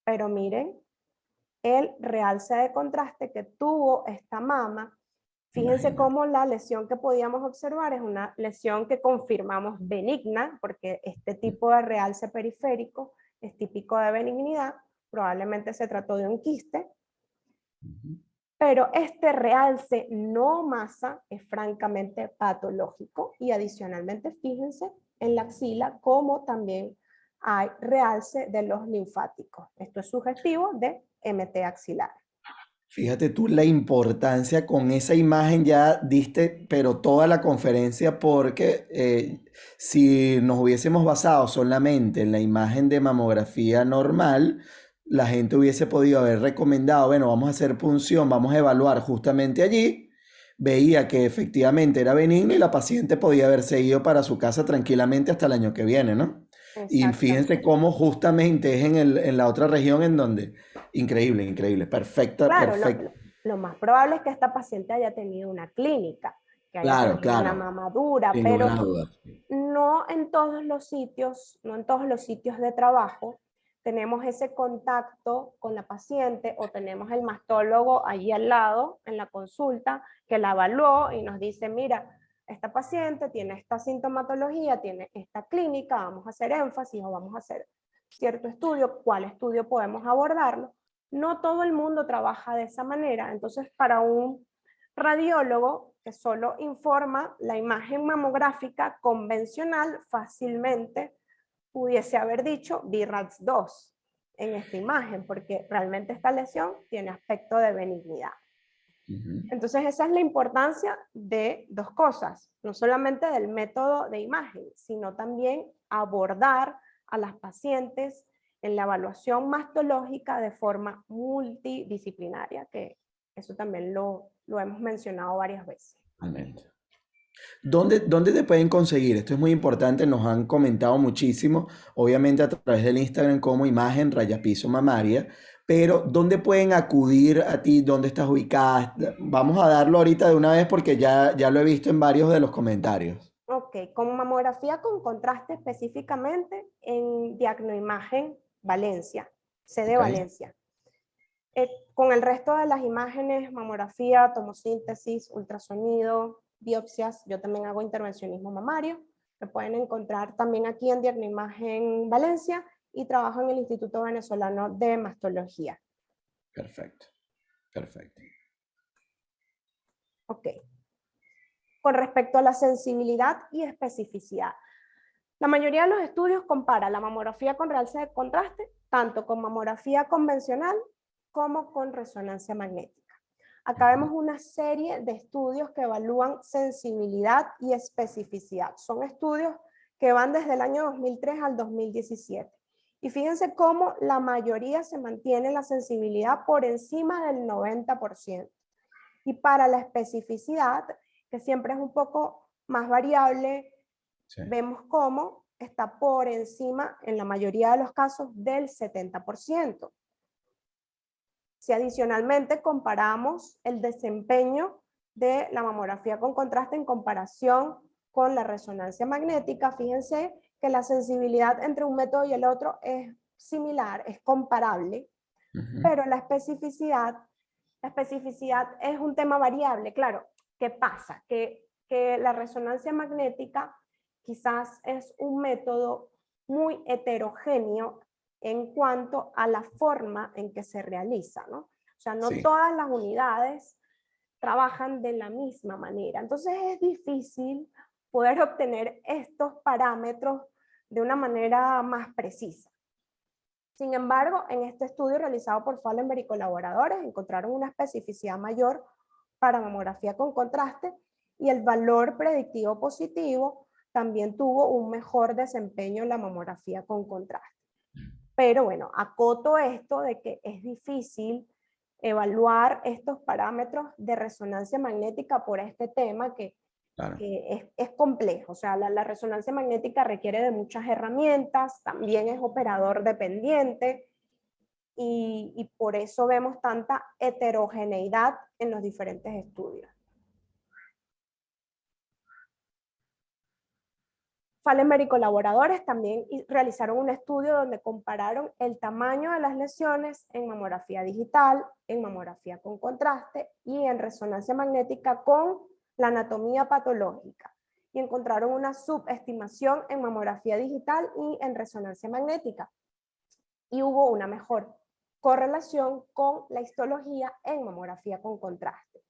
Pero miren el realce de contraste que tuvo esta mama. Fíjense cómo la lesión que podíamos observar es una lesión que confirmamos benigna, porque este tipo de realce periférico es típico de benignidad, probablemente se trató de un quiste, pero este realce no masa es francamente patológico y adicionalmente fíjense en la axila como también hay realce de los linfáticos. Esto es sugestivo de MT axilar. Fíjate tú la importancia con esa imagen ya diste, pero toda la conferencia, porque si nos hubiésemos basado solamente en la imagen de mamografía normal, la gente hubiese podido haber recomendado, bueno, vamos a hacer punción, vamos a evaluar justamente allí, veía que efectivamente era benigno y la paciente podía haberse ido para su casa tranquilamente hasta el año que viene, ¿no? Y fíjense Exactamente. cómo justamente es en la otra región en donde, increíble, increíble, perfecta, Claro, perfecta. lo más probable es que esta paciente haya tenido una clínica, que haya Claro, tenido una claro, mamadura, sin lugar pero a dudas. no en todos los sitios, no en todos los sitios de trabajo tenemos ese contacto con la paciente o tenemos el mastólogo allí al lado en la consulta que la evaluó y nos dice, mira, esta paciente tiene esta sintomatología, tiene esta clínica, vamos a hacer énfasis o vamos a hacer cierto estudio, ¿cuál estudio podemos abordarlo? No todo el mundo trabaja de esa manera, entonces para un radiólogo que solo informa la imagen mamográfica convencional, fácilmente pudiese haber dicho BRADS 2 en esta imagen, porque realmente esta lesión tiene aspecto de benignidad. Ujú. Entonces esa es la importancia de dos cosas, no solamente del método de imagen, sino también abordar a las pacientes en la evaluación mastológica de forma multidisciplinaria, que eso también lo hemos mencionado varias veces. Totalmente. ¿Dónde te pueden conseguir? Esto es muy importante, nos han comentado muchísimo, obviamente a través del Instagram como imagen rayapiso mamaria, pero ¿dónde pueden acudir a ti? ¿Dónde estás ubicada? Vamos a darlo ahorita de una vez porque ya lo he visto en varios de los comentarios. Ok, con mamografía con contraste específicamente en Diagnoimagen Valencia, sede ¿Ok? Valencia. Con el resto de las imágenes, mamografía, tomosíntesis, ultrasonido, biopsias, yo también hago intervencionismo mamario, me pueden encontrar también aquí en Diagnoimagen Valencia y trabajo en el Instituto Venezolano de Mastología. Perfecto, perfecto. Ok, con respecto a la sensibilidad y especificidad. La mayoría de los estudios compara la mamografía con realce de contraste, tanto con mamografía convencional como con resonancia magnética. Acá Ujú. vemos una serie de estudios que evalúan sensibilidad y especificidad. Son estudios que van desde el año 2003 al 2017. Y fíjense cómo la mayoría se mantiene la sensibilidad por encima del 90%. Y para la especificidad, que siempre es un poco más variable, Sí, vemos cómo está por encima, en la mayoría de los casos, del 70%. Si adicionalmente comparamos el desempeño de la mamografía con contraste en comparación con la resonancia magnética, fíjense que la sensibilidad entre un método y el otro es similar, es comparable, ujú. pero la especificidad es un tema variable. Claro, ¿qué pasa? Que la resonancia magnética quizás es un método muy heterogéneo en cuanto a la forma en que se realiza, ¿no? O sea, no Sí, todas las unidades trabajan de la misma manera. Entonces es difícil poder obtener estos parámetros de una manera más precisa. Sin embargo, en este estudio realizado por Fallenberg y colaboradores, encontraron una especificidad mayor para mamografía con contraste y el valor predictivo positivo también tuvo un mejor desempeño en la mamografía con contraste. Pero bueno, acoto esto de que es difícil evaluar estos parámetros de resonancia magnética por este tema claro. que es complejo. O sea, la resonancia magnética requiere de muchas herramientas, también es operador dependiente y por eso vemos tanta heterogeneidad en los diferentes estudios. Fallenberg y colaboradores también realizaron un estudio donde compararon el tamaño de las lesiones en mamografía digital, en mamografía con contraste y en resonancia magnética con la anatomía patológica. Y encontraron una subestimación en mamografía digital y en resonancia magnética. Y hubo una mejor correlación con la histología en mamografía con contraste.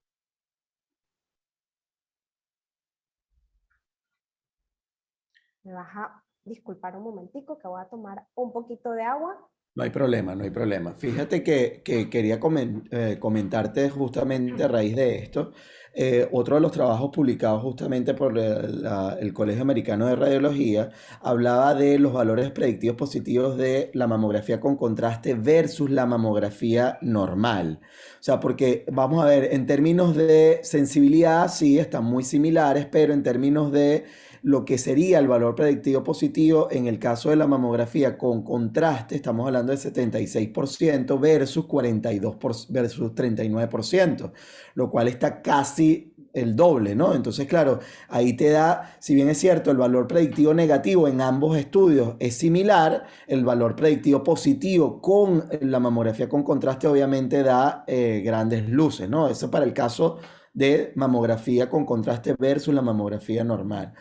Me vas a disculpar un momentico que voy a tomar un poquito de agua. No hay problema, no hay problema. Fíjate que quería comentarte justamente a raíz de esto. otro de los trabajos publicados justamente por el Colegio Americano de Radiología hablaba de los valores predictivos positivos de la mamografía con contraste versus la mamografía normal. O sea, porque vamos a ver, en términos de sensibilidad, sí, están muy similares, pero en términos de lo que sería el valor predictivo positivo en el caso de la mamografía con contraste, estamos hablando de 76% versus 42% versus 39%, lo cual está casi el doble, ¿no? Entonces, claro, ahí te da, si bien es cierto, el valor predictivo negativo en ambos estudios es similar, el valor predictivo positivo con la mamografía con contraste obviamente da grandes luces, ¿no? Eso para el caso de mamografía con contraste versus la mamografía normal.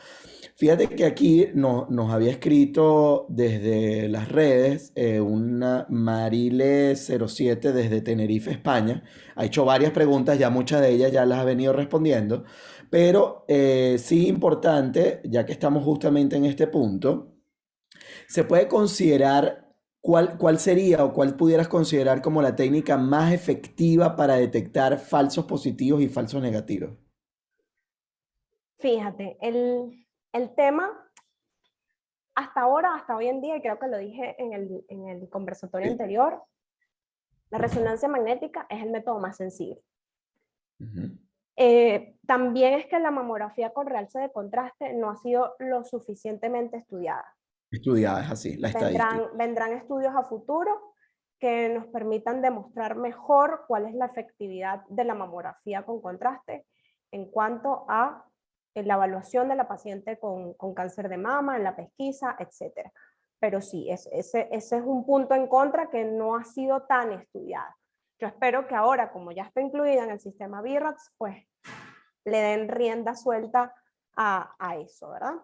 Fíjate que aquí nos había escrito desde las redes una Marile07 desde Tenerife, España. Ha hecho varias preguntas, ya muchas de ellas ya las ha venido respondiendo, pero sí importante, ya que estamos justamente en este punto, se puede considerar cuál sería o cuál pudieras considerar como la técnica más efectiva para detectar falsos positivos y falsos negativos. Fíjate, el tema hasta ahora, hasta hoy en día, y creo que lo dije en el conversatorio Sí. anterior, la resonancia magnética es el método más sensible. Ujú. También es que la mamografía con realce de contraste no ha sido lo suficientemente estudiada. Estudiada es así, la estadística. Vendrán estudios a futuro que nos permitan demostrar mejor cuál es la efectividad de la mamografía con contraste en cuanto a la evaluación de la paciente con cáncer de mama, en la pesquisa, etc. Pero sí, ese es un punto en contra que no ha sido tan estudiado. Yo espero que ahora, como ya está incluida en el sistema BIRATS, pues le den rienda suelta a eso, ¿verdad?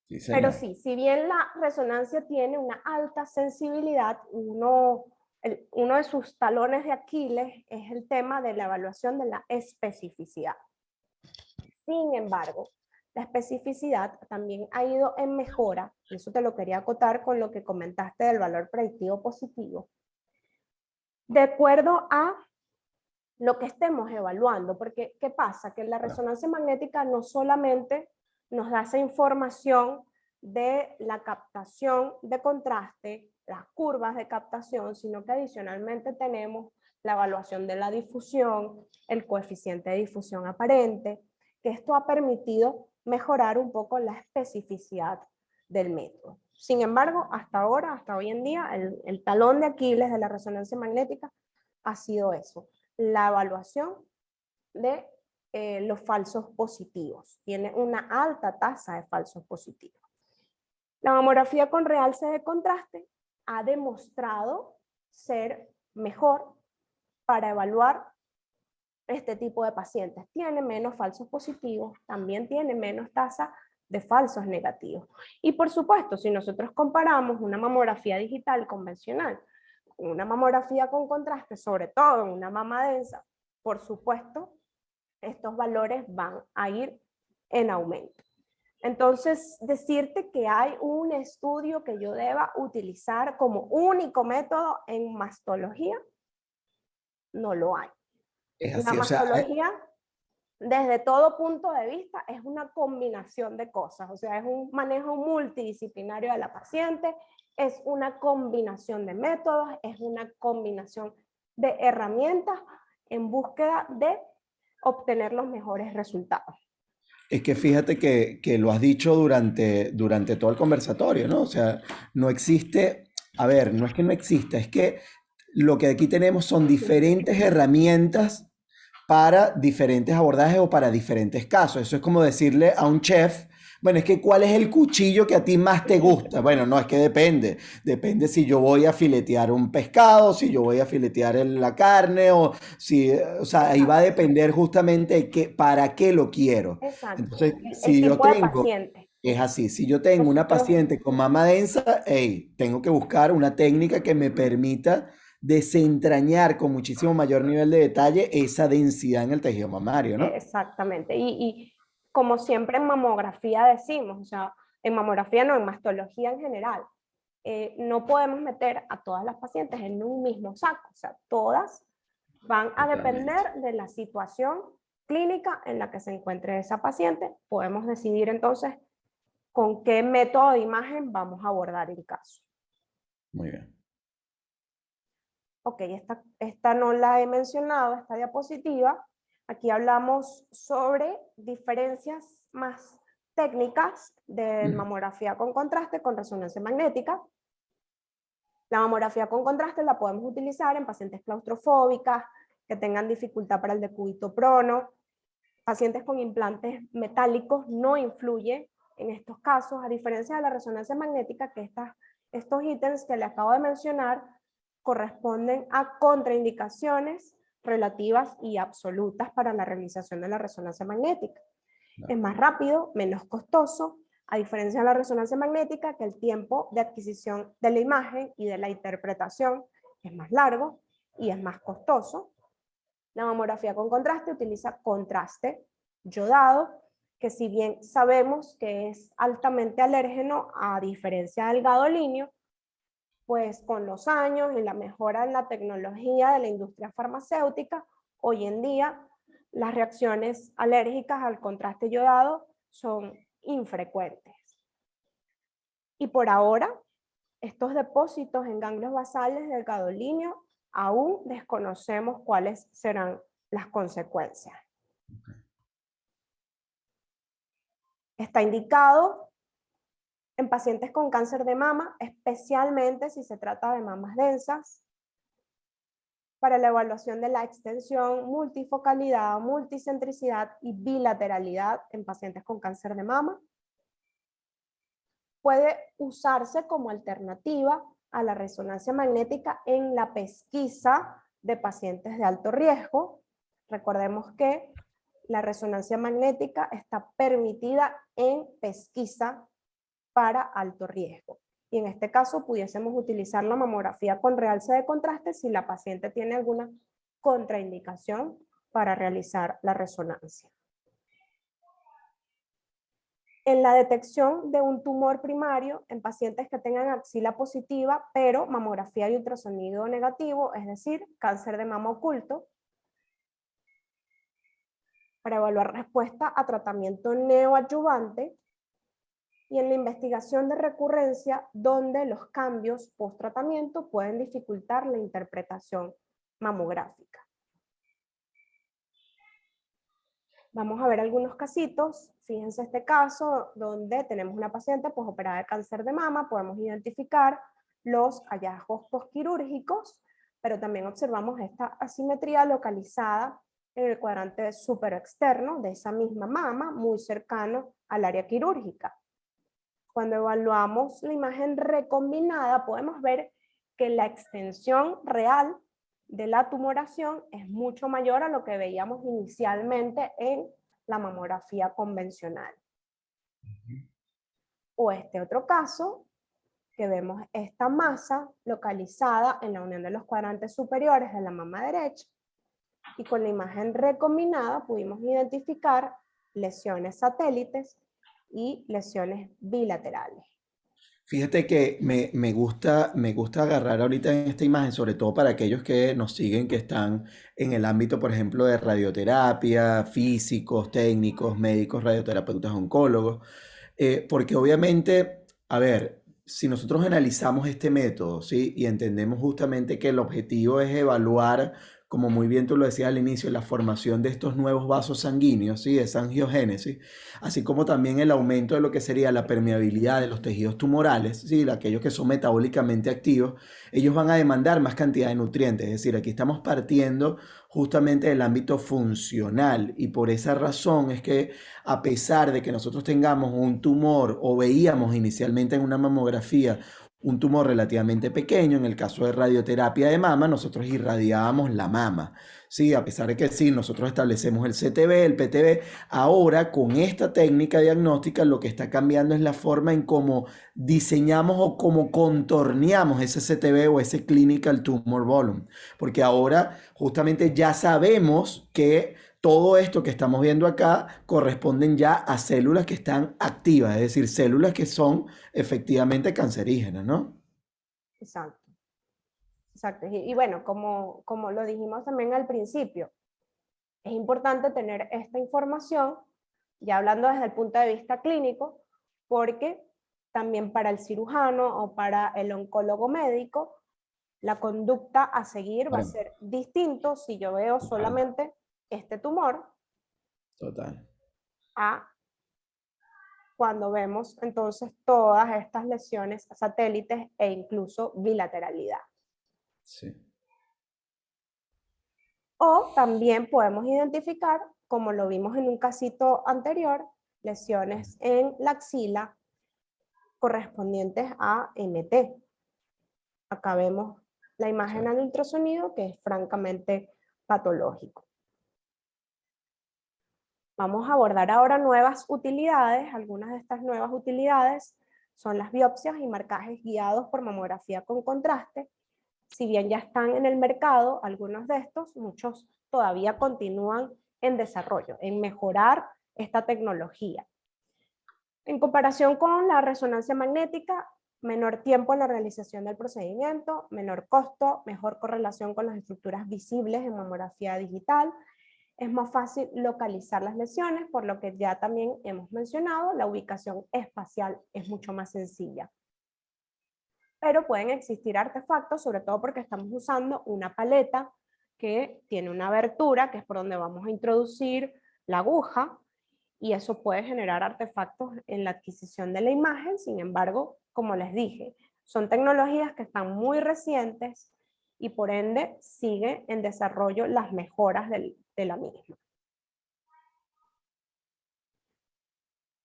Sí, Pero señor. sí, si bien la resonancia tiene una alta sensibilidad, uno de sus talones de Aquiles es el tema de la evaluación de la especificidad. Sin embargo, la especificidad también ha ido en mejora, y eso te lo quería acotar con lo que comentaste del valor predictivo positivo, de acuerdo a lo que estemos evaluando, porque ¿qué pasa? Que la resonancia magnética no solamente nos da esa información de la captación de contraste, las curvas de captación, sino que adicionalmente tenemos la evaluación de la difusión, el coeficiente de difusión aparente, que esto ha permitido mejorar un poco la especificidad del método. Sin embargo, hasta ahora, hasta hoy en día, el talón de Aquiles de la resonancia magnética ha sido eso, la evaluación de los falsos positivos. Tiene una alta tasa de falsos positivos. La mamografía con realce de contraste ha demostrado ser mejor para evaluar este tipo de pacientes. Tiene menos falsos positivos, también tiene menos tasa de falsos negativos. Y por supuesto, si nosotros comparamos una mamografía digital convencional con una mamografía con contraste, sobre todo en una mama densa, por supuesto, estos valores van a ir en aumento. Entonces, decirte que hay un estudio que yo deba utilizar como único método en mastología, no lo hay. Es La así, o sea, mastología, desde todo punto de vista, es una combinación de cosas, o sea, es un manejo multidisciplinario de la paciente, es una combinación de métodos, es una combinación de herramientas en búsqueda de obtener los mejores resultados. es que fíjate que lo has dicho durante todo el conversatorio, ¿no? O sea, no existe, a ver, no es que no exista, es que lo que aquí tenemos son diferentes herramientas para diferentes abordajes o para diferentes casos. Eso es como decirle a un chef, bueno, es que ¿cuál es el cuchillo que a ti más te gusta? Bueno, no, es que depende. Depende si yo voy a filetear un pescado, si yo voy a filetear la carne, o si, o sea, ahí va a Exacto, depender justamente de para qué lo quiero. exacto. Entonces, El si yo tipo de tengo, paciente. es así, si yo tengo una Nosotros, paciente con mama densa, hey, tengo que buscar una técnica que me permita desentrañar con muchísimo mayor nivel de detalle esa densidad en el tejido mamario, ¿no? exactamente. Y como siempre en mamografía decimos, o sea, en mamografía no, en mastología en general, no podemos meter a todas las pacientes en un mismo saco, o sea, todas van a Totalmente. depender de la situación clínica en la que se encuentre esa paciente, podemos decidir entonces con qué método de imagen vamos a abordar el caso. Muy bien. Ok, esta no la he mencionado, esta diapositiva. Aquí hablamos sobre diferencias más técnicas de mamografía con contraste con resonancia magnética. La mamografía con contraste la podemos utilizar en pacientes claustrofóbicas, que tengan dificultad para el decúbito prono. Pacientes con implantes metálicos no influye en estos casos, a diferencia de la resonancia magnética, que estos ítems que le acabo de mencionar corresponden a contraindicaciones relativas y absolutas para la realización de la resonancia magnética. Es más rápido, menos costoso, a diferencia de la resonancia magnética, que el tiempo de adquisición de la imagen y de la interpretación es más largo y es más costoso. La mamografía con contraste utiliza contraste yodado, que si bien sabemos que es altamente alérgeno, a diferencia del gadolínio, pues con los años y la mejora en la tecnología de la industria farmacéutica, hoy en día las reacciones alérgicas al contraste yodado son infrecuentes. Y por ahora, estos depósitos en ganglios basales del gadolínio aún desconocemos cuáles serán las consecuencias. Está indicado en pacientes con cáncer de mama, especialmente si se trata de mamas densas, para la evaluación de la extensión, multifocalidad, multicentricidad y bilateralidad en pacientes con cáncer de mama. Puede usarse como alternativa a la resonancia magnética en la pesquisa de pacientes de alto riesgo. Recordemos que la resonancia magnética está permitida en pesquisa para alto riesgo. Y en este caso pudiésemos utilizar la mamografía con realce de contraste si la paciente tiene alguna contraindicación para realizar la resonancia. En la detección de un tumor primario en pacientes que tengan axila positiva, pero mamografía y ultrasonido negativo, es decir, cáncer de mama oculto, para evaluar respuesta a tratamiento neoadyuvante, y en la investigación de recurrencia, donde los cambios post-tratamiento pueden dificultar la interpretación mamográfica. Vamos a ver algunos casitos. Fíjense este caso donde tenemos una paciente postoperada de cáncer de mama. Podemos identificar los hallazgos postquirúrgicos, pero también observamos esta asimetría localizada en el cuadrante superexterno de esa misma mama, muy cercano al área quirúrgica. Cuando evaluamos la imagen recombinada, podemos ver que la extensión real de la tumoración es mucho mayor a lo que veíamos inicialmente en la mamografía convencional. O este otro caso, que vemos esta masa localizada en la unión de los cuadrantes superiores de la mama derecha, y con la imagen recombinada pudimos identificar lesiones satélites y lesiones bilaterales. Fíjate que me gusta agarrar ahorita en esta imagen, sobre todo para aquellos que nos siguen, que están en el ámbito, por ejemplo, de radioterapia, físicos, técnicos, médicos, radioterapeutas, oncólogos, porque obviamente, a ver, si nosotros analizamos este método, ¿sí? Y entendemos justamente que el objetivo es evaluar, como muy bien tú lo decías al inicio, la formación de estos nuevos vasos sanguíneos, ¿sí? Esa angiogénesis, así como también el aumento de lo que sería la permeabilidad de los tejidos tumorales, ¿sí? Aquellos que son metabólicamente activos, ellos van a demandar más cantidad de nutrientes, es decir, aquí estamos partiendo justamente del ámbito funcional y por esa razón es que a pesar de que nosotros tengamos un tumor o veíamos inicialmente en una mamografía un tumor relativamente pequeño, en el caso de radioterapia de mama, nosotros irradiábamos la mama. Sí, a pesar de que sí, nosotros establecemos el CTB, el PTB, ahora con esta técnica diagnóstica lo que está cambiando es la forma en cómo diseñamos o cómo contorneamos ese CTB o ese Clinical Tumor Volume. Porque ahora justamente ya sabemos que todo esto que estamos viendo acá corresponden ya a células que están activas, es decir, células que son efectivamente cancerígenas, ¿no? Exacto. Exacto. Y bueno, como lo dijimos también al principio, Es importante tener esta información, ya hablando desde el punto de vista clínico, porque también para el cirujano o para el oncólogo médico, la conducta a seguir va a Claro, ser distinto si yo veo total, solamente este tumor total. a cuando vemos entonces todas estas lesiones satélites e incluso bilateralidad. Sí, O también podemos identificar, como lo vimos en un casito anterior, lesiones en la axila correspondientes a MT. Acá vemos la imagen al exacto. ultrasonido, que es francamente patológico. Vamos a abordar ahora nuevas utilidades. Algunas de estas nuevas utilidades son las biopsias y marcajes guiados por mamografía con contraste. Si bien ya están en el mercado, algunos de estos, muchos todavía continúan en desarrollo, en mejorar esta tecnología. En comparación con la resonancia magnética, menor tiempo en la realización del procedimiento, menor costo, mejor correlación con las estructuras visibles en mamografía digital. Es más fácil localizar las lesiones, por lo que ya también hemos mencionado, la ubicación espacial es mucho más sencilla. Pero pueden existir artefactos, sobre todo porque estamos usando una paleta que tiene una abertura, que es por donde vamos a introducir la aguja, y eso puede generar artefactos en la adquisición de la imagen. Sin embargo, como les dije, son tecnologías que están muy recientes y por ende sigue en desarrollo las mejoras de la misma.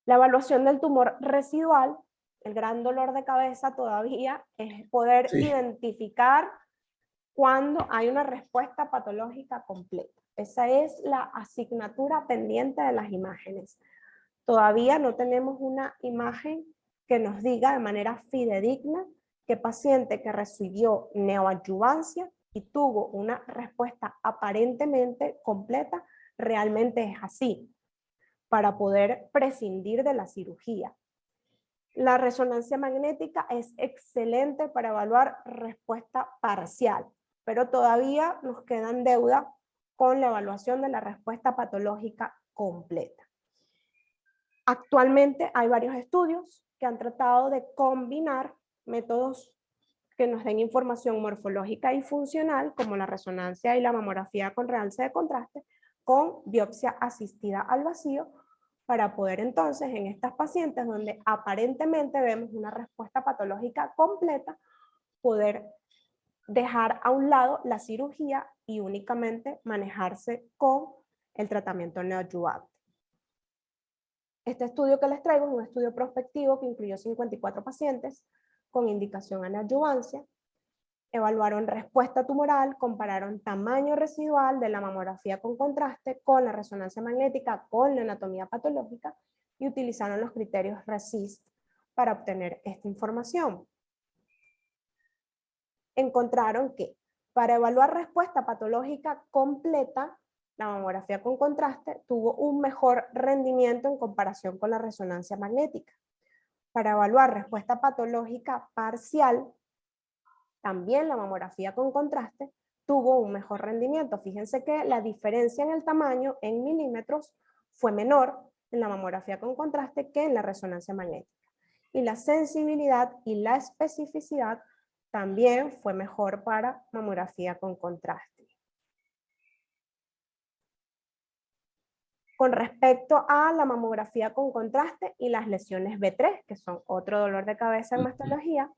La evaluación del tumor residual, el gran dolor de cabeza todavía es poder Sí, identificar cuando hay una respuesta patológica completa. Esa es la asignatura pendiente de las imágenes. Todavía no tenemos una imagen que nos diga de manera fidedigna que paciente que recibió neoadyuvancia y tuvo una respuesta aparentemente completa, realmente es así, para poder prescindir de la cirugía. La resonancia magnética es excelente para evaluar respuesta parcial, pero todavía nos queda en deuda con la evaluación de la respuesta patológica completa. Actualmente hay varios estudios que han tratado de combinar métodos que nos den información morfológica y funcional, como la resonancia y la mamografía con realce de contraste, con biopsia asistida al vacío, para poder entonces en estas pacientes donde aparentemente vemos una respuesta patológica completa, poder dejar a un lado la cirugía y únicamente manejarse con el tratamiento neoadyuvante. Este estudio que les traigo es un estudio prospectivo que incluyó 54 pacientes con indicación a neoadyuvancia. Evaluaron respuesta tumoral, compararon tamaño residual de la mamografía con contraste con la resonancia magnética, con la anatomía patológica, y utilizaron los criterios RECIST para obtener esta información. Encontraron que para evaluar respuesta patológica completa, la mamografía con contraste tuvo un mejor rendimiento en comparación con la resonancia magnética. Para evaluar respuesta patológica parcial, también la mamografía con contraste tuvo un mejor rendimiento. Fíjense que la diferencia en el tamaño en milímetros fue menor en la mamografía con contraste que en la resonancia magnética. Y la sensibilidad y la especificidad también fue mejor para mamografía con contraste. Con respecto a la mamografía con contraste y las lesiones B3, que son otro dolor de cabeza en mastología,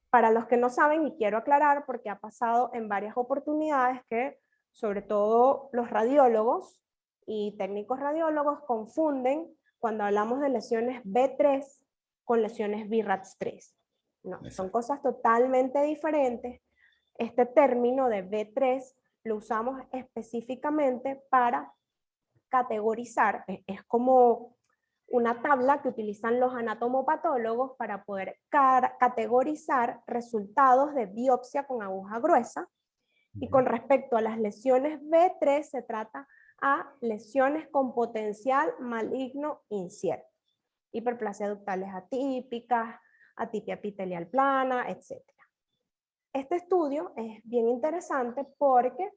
para los que no saben, y quiero aclarar porque ha pasado en varias oportunidades que sobre todo los radiólogos y técnicos radiólogos confunden cuando hablamos de lesiones B3 con lesiones BRAF3. No, son exacto. cosas totalmente diferentes. Este término de B3 lo usamos específicamente para categorizar, es como una tabla que utilizan los anatomopatólogos para poder categorizar resultados de biopsia con aguja gruesa. Y con respecto a las lesiones B3 se trata a lesiones con potencial maligno incierto. Hiperplasia ductales atípicas, atipia epitelial plana, etc. Este estudio es bien interesante porque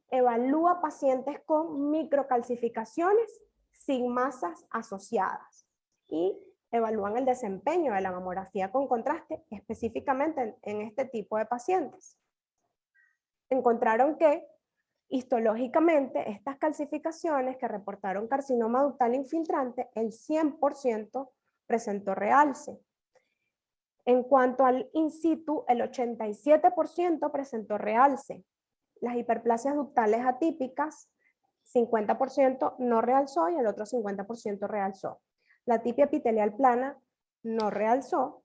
evalúa pacientes con microcalcificaciones sin masas asociadas y evalúan el desempeño de la mamografía con contraste específicamente en este tipo de pacientes. Encontraron que histológicamente estas calcificaciones que reportaron carcinoma ductal infiltrante, el 100% presentó realce. En cuanto al in situ, el 87% presentó realce. Las hiperplasias ductales atípicas, 50% no realzó y el otro 50% realzó. La atipia epitelial plana no realzó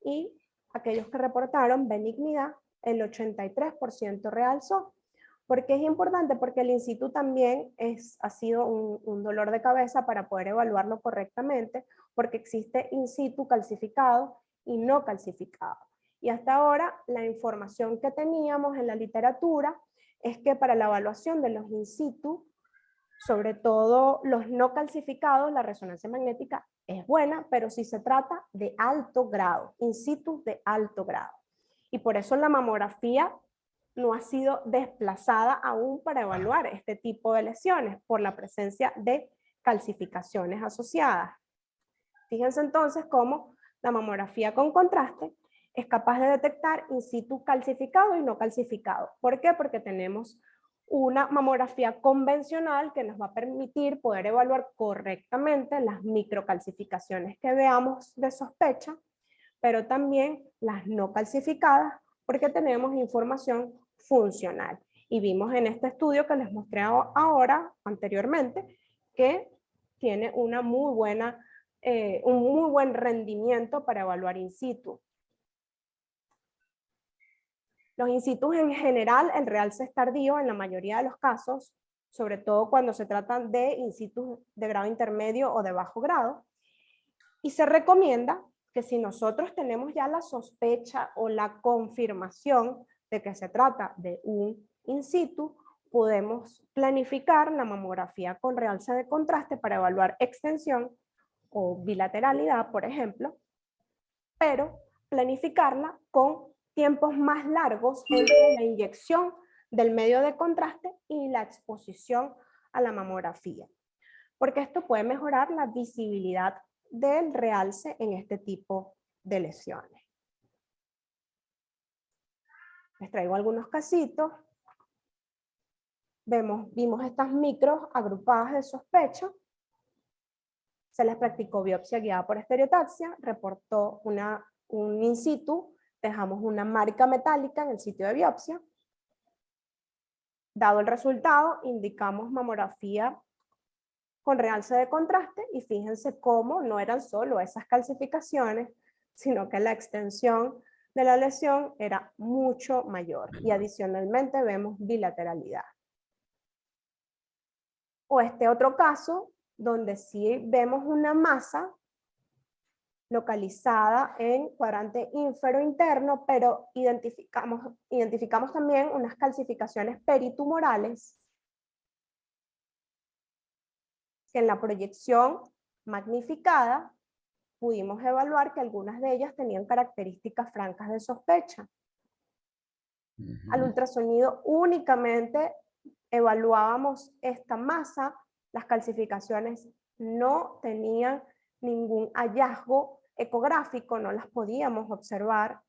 y aquellos que reportaron benignidad, el 83% realzó. ¿Por qué es importante? Porque el in situ también ha sido un dolor de cabeza para poder evaluarlo correctamente, porque existe in situ calcificado y no calcificado. Y hasta ahora la información que teníamos en la literatura es que para la evaluación de los in situ, sobre todo los no calcificados, la resonancia magnética es buena, pero si se trata de alto grado, in situ de alto grado. Y por eso la mamografía no ha sido desplazada aún para evaluar este tipo de lesiones por la presencia de calcificaciones asociadas. Fíjense entonces cómo la mamografía con contraste es capaz de detectar in situ calcificado y no calcificado. ¿Por qué? Porque tenemos una mamografía convencional que nos va a permitir poder evaluar correctamente las microcalcificaciones que veamos de sospecha, pero también las no calcificadas, porque tenemos información funcional. Y vimos en este estudio que les mostré ahora, anteriormente, que tiene una muy buena, un muy buen rendimiento para evaluar in situ. Los in situ en general, el realce es tardío en la mayoría de los casos, sobre todo cuando se tratan de in situ de grado intermedio o de bajo grado, y se recomienda que si nosotros tenemos ya la sospecha o la confirmación de que se trata de un in situ, podemos planificar la mamografía con realce de contraste para evaluar extensión o bilateralidad, por ejemplo, pero planificarla con tiempos más largos entre la inyección del medio de contraste y la exposición a la mamografía, porque esto puede mejorar la visibilidad del realce en este tipo de lesiones. Les traigo algunos casitos. Vimos estas micros agrupadas de sospecha. Se les practicó biopsia guiada por estereotaxia, reportó un in situ, dejamos una marca metálica en el sitio de biopsia. Dado el resultado, indicamos mamografía con realce de contraste y fíjense cómo no eran solo esas calcificaciones, sino que la extensión de la lesión era mucho mayor y adicionalmente vemos bilateralidad. O este otro caso, donde sí vemos una masa localizada en cuadrante ínfero interno, pero identificamos también unas calcificaciones peritumorales que en la proyección magnificada pudimos evaluar que algunas de ellas tenían características francas de sospecha. Al ultrasonido únicamente evaluábamos esta masa, las calcificaciones no tenían ningún hallazgo ecográfico, no las podíamos observar.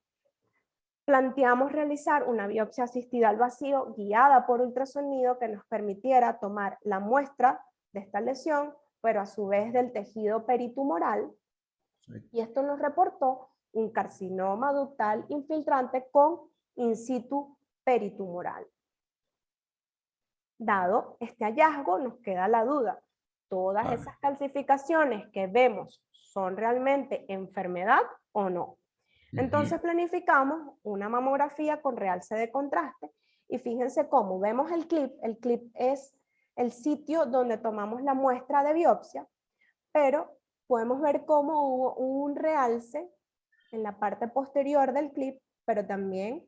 Planteamos realizar una biopsia asistida al vacío guiada por ultrasonido que nos permitiera tomar la muestra de esta lesión, pero a su vez del tejido peritumoral, y esto nos reportó un carcinoma ductal infiltrante con in situ peritumoral. Dado este hallazgo, nos queda la duda, ¿todas esas calcificaciones que vemos son realmente enfermedad o no? Entonces planificamos una mamografía con realce de contraste y fíjense cómo vemos el clip es el sitio donde tomamos la muestra de biopsia, pero podemos ver cómo hubo un realce en la parte posterior del clip, pero también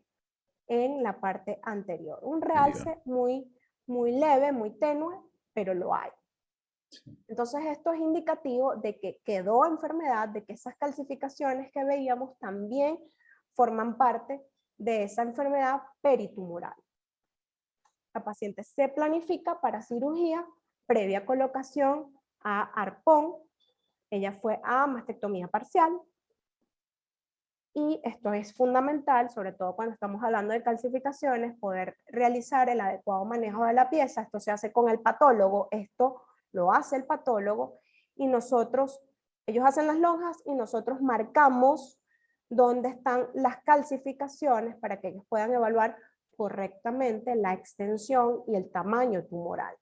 en la parte anterior. Un realce muy leve, muy tenue, pero lo hay. Entonces esto es indicativo de que quedó enfermedad, de que esas calcificaciones que veíamos también forman parte de esa enfermedad peritumoral. La paciente se planifica para cirugía previa colocación a arpón. Ella fue a mastectomía parcial. Y esto es fundamental, sobre todo cuando estamos hablando de calcificaciones, poder realizar el adecuado manejo de la pieza. Esto se hace con el patólogo, esto lo hace el patólogo y ellos hacen las lonjas y nosotros marcamos dónde están las calcificaciones para que ellos puedan evaluar correctamente la extensión y el tamaño tumoral.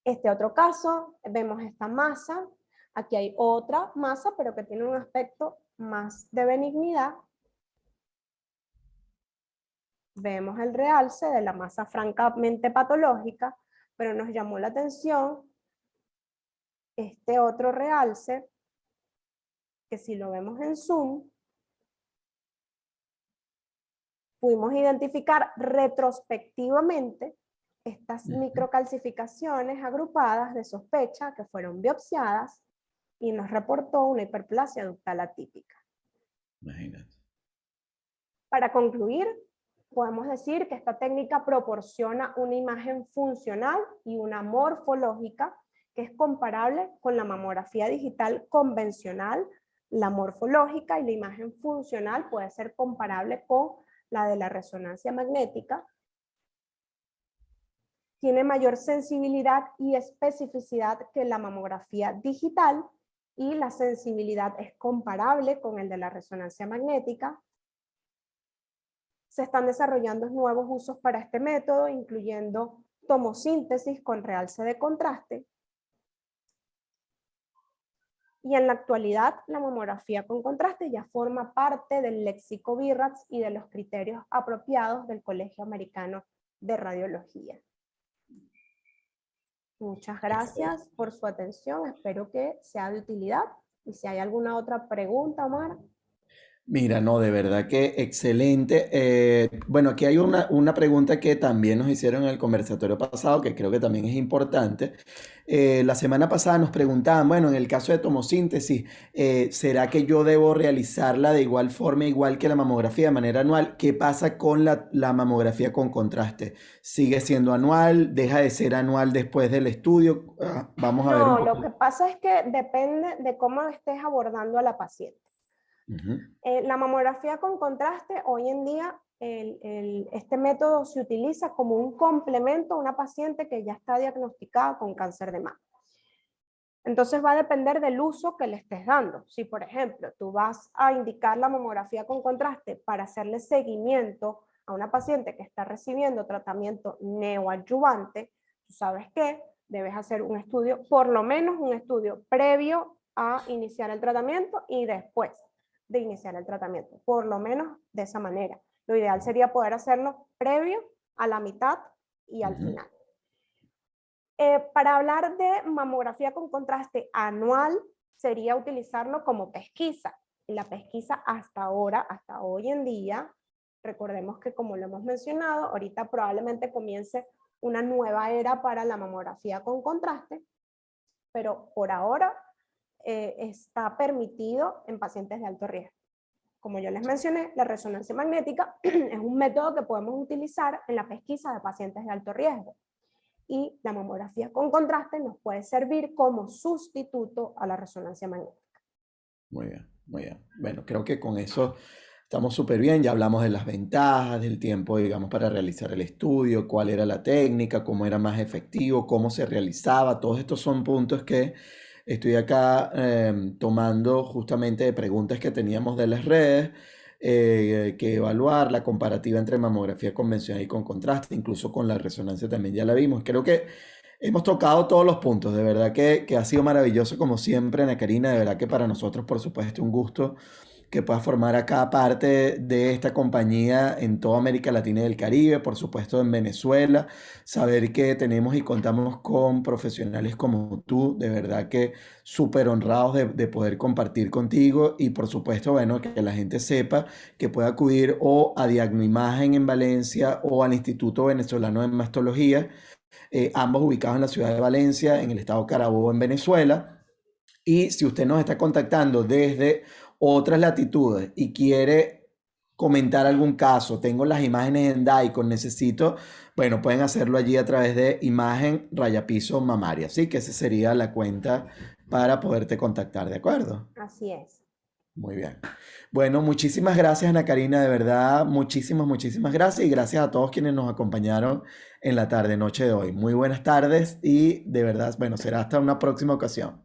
Este otro caso, vemos esta masa. Aquí hay otra masa, pero que tiene un aspecto más de benignidad. Vemos el realce de la masa francamente patológica, pero nos llamó la atención este otro realce, que si lo vemos en zoom, pudimos identificar retrospectivamente estas microcalcificaciones agrupadas de sospecha que fueron biopsiadas y nos reportó una hiperplasia ductal atípica. Imagínate. Para concluir, podemos decir que esta técnica proporciona una imagen funcional y una morfológica que es comparable con la mamografía digital convencional. La morfológica y la imagen funcional puede ser comparable con la de la resonancia magnética. Tiene mayor sensibilidad y especificidad que la mamografía digital y la sensibilidad es comparable con el de la resonancia magnética. Se están desarrollando nuevos usos para este método, incluyendo tomosíntesis con realce de contraste. Y en la actualidad, la mamografía con contraste ya forma parte del léxico BIRADS y de los criterios apropiados del Colegio Americano de Radiología. Muchas gracias por su atención, espero que sea de utilidad. Y si hay alguna otra pregunta, Omar. Mira, no, de verdad que excelente. Bueno, aquí hay una pregunta que también nos hicieron en el conversatorio pasado, que creo que también es importante. La semana pasada nos preguntaban, bueno, en el caso de tomosíntesis, ¿será que yo debo realizarla de igual forma, igual que la mamografía de manera anual? ¿Qué pasa con la mamografía con contraste? ¿Sigue siendo anual? ¿Deja de ser anual después del estudio? Vamos a ver un No, poco. lo que pasa es que depende de cómo estés abordando a la paciente. Ujú. La mamografía con contraste, hoy en día, este método se utiliza como un complemento a una paciente que ya está diagnosticada con cáncer de mama. Entonces va a depender del uso que le estés dando. Si, por ejemplo, tú vas a indicar la mamografía con contraste para hacerle seguimiento a una paciente que está recibiendo tratamiento neoadyuvante, tú sabes que debes hacer un estudio, por lo menos un estudio previo a iniciar el tratamiento y después de iniciar el tratamiento, por lo menos de esa manera. Lo ideal sería poder hacerlo previo, a la mitad y al final. Para hablar de mamografía con contraste anual, sería utilizarlo como pesquisa. Y la pesquisa hasta ahora, hasta hoy en día, recordemos que como lo hemos mencionado, ahorita probablemente comience una nueva era para la mamografía con contraste, pero por ahora está permitido en pacientes de alto riesgo. Como yo les mencioné, la resonancia magnética es un método que podemos utilizar en la pesquisa de pacientes de alto riesgo. Y la mamografía con contraste nos puede servir como sustituto a la resonancia magnética. Muy bien, muy bien. Bueno, creo que con eso estamos súper bien. Ya hablamos de las ventajas, del tiempo, digamos, para realizar el estudio, cuál era la técnica, cómo era más efectivo, cómo se realizaba. Todos estos son puntos que estoy acá tomando justamente de preguntas que teníamos de las redes, que evaluar la comparativa entre mamografía convencional y con contraste, incluso con la resonancia también ya la vimos. Creo que hemos tocado todos los puntos, de verdad que ha sido maravilloso como siempre, Ana Karina, de verdad que para nosotros, por supuesto, un gusto que puedas formar acá parte de esta compañía en toda América Latina y el Caribe, por supuesto en Venezuela, saber que tenemos y contamos con profesionales como tú, de verdad que súper honrados de poder compartir contigo y por supuesto, bueno, que la gente sepa que puede acudir o a Diagnoimagen en Valencia o al Instituto Venezolano de Mastología, ambos ubicados en la ciudad de Valencia, en el estado Carabobo, en Venezuela. Y si usted nos está contactando desde otras latitudes y quiere comentar algún caso, tengo las imágenes en Daicon, necesito, bueno, pueden hacerlo allí a través de imagen rayapiso mamaria, ¿sí? Que esa sería la cuenta para poderte contactar, ¿de acuerdo? Así es. Muy bien. Bueno, muchísimas gracias, Ana Karina, de verdad, muchísimas, muchísimas gracias y gracias a todos quienes nos acompañaron en la tarde, noche de hoy. Muy buenas tardes y de verdad, bueno, será hasta una próxima ocasión.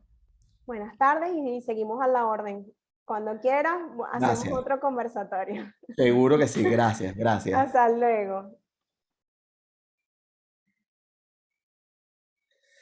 Buenas tardes y seguimos a la orden. Cuando quieras, hacemos Gracias. otro conversatorio. Seguro que sí, gracias, gracias. Hasta luego.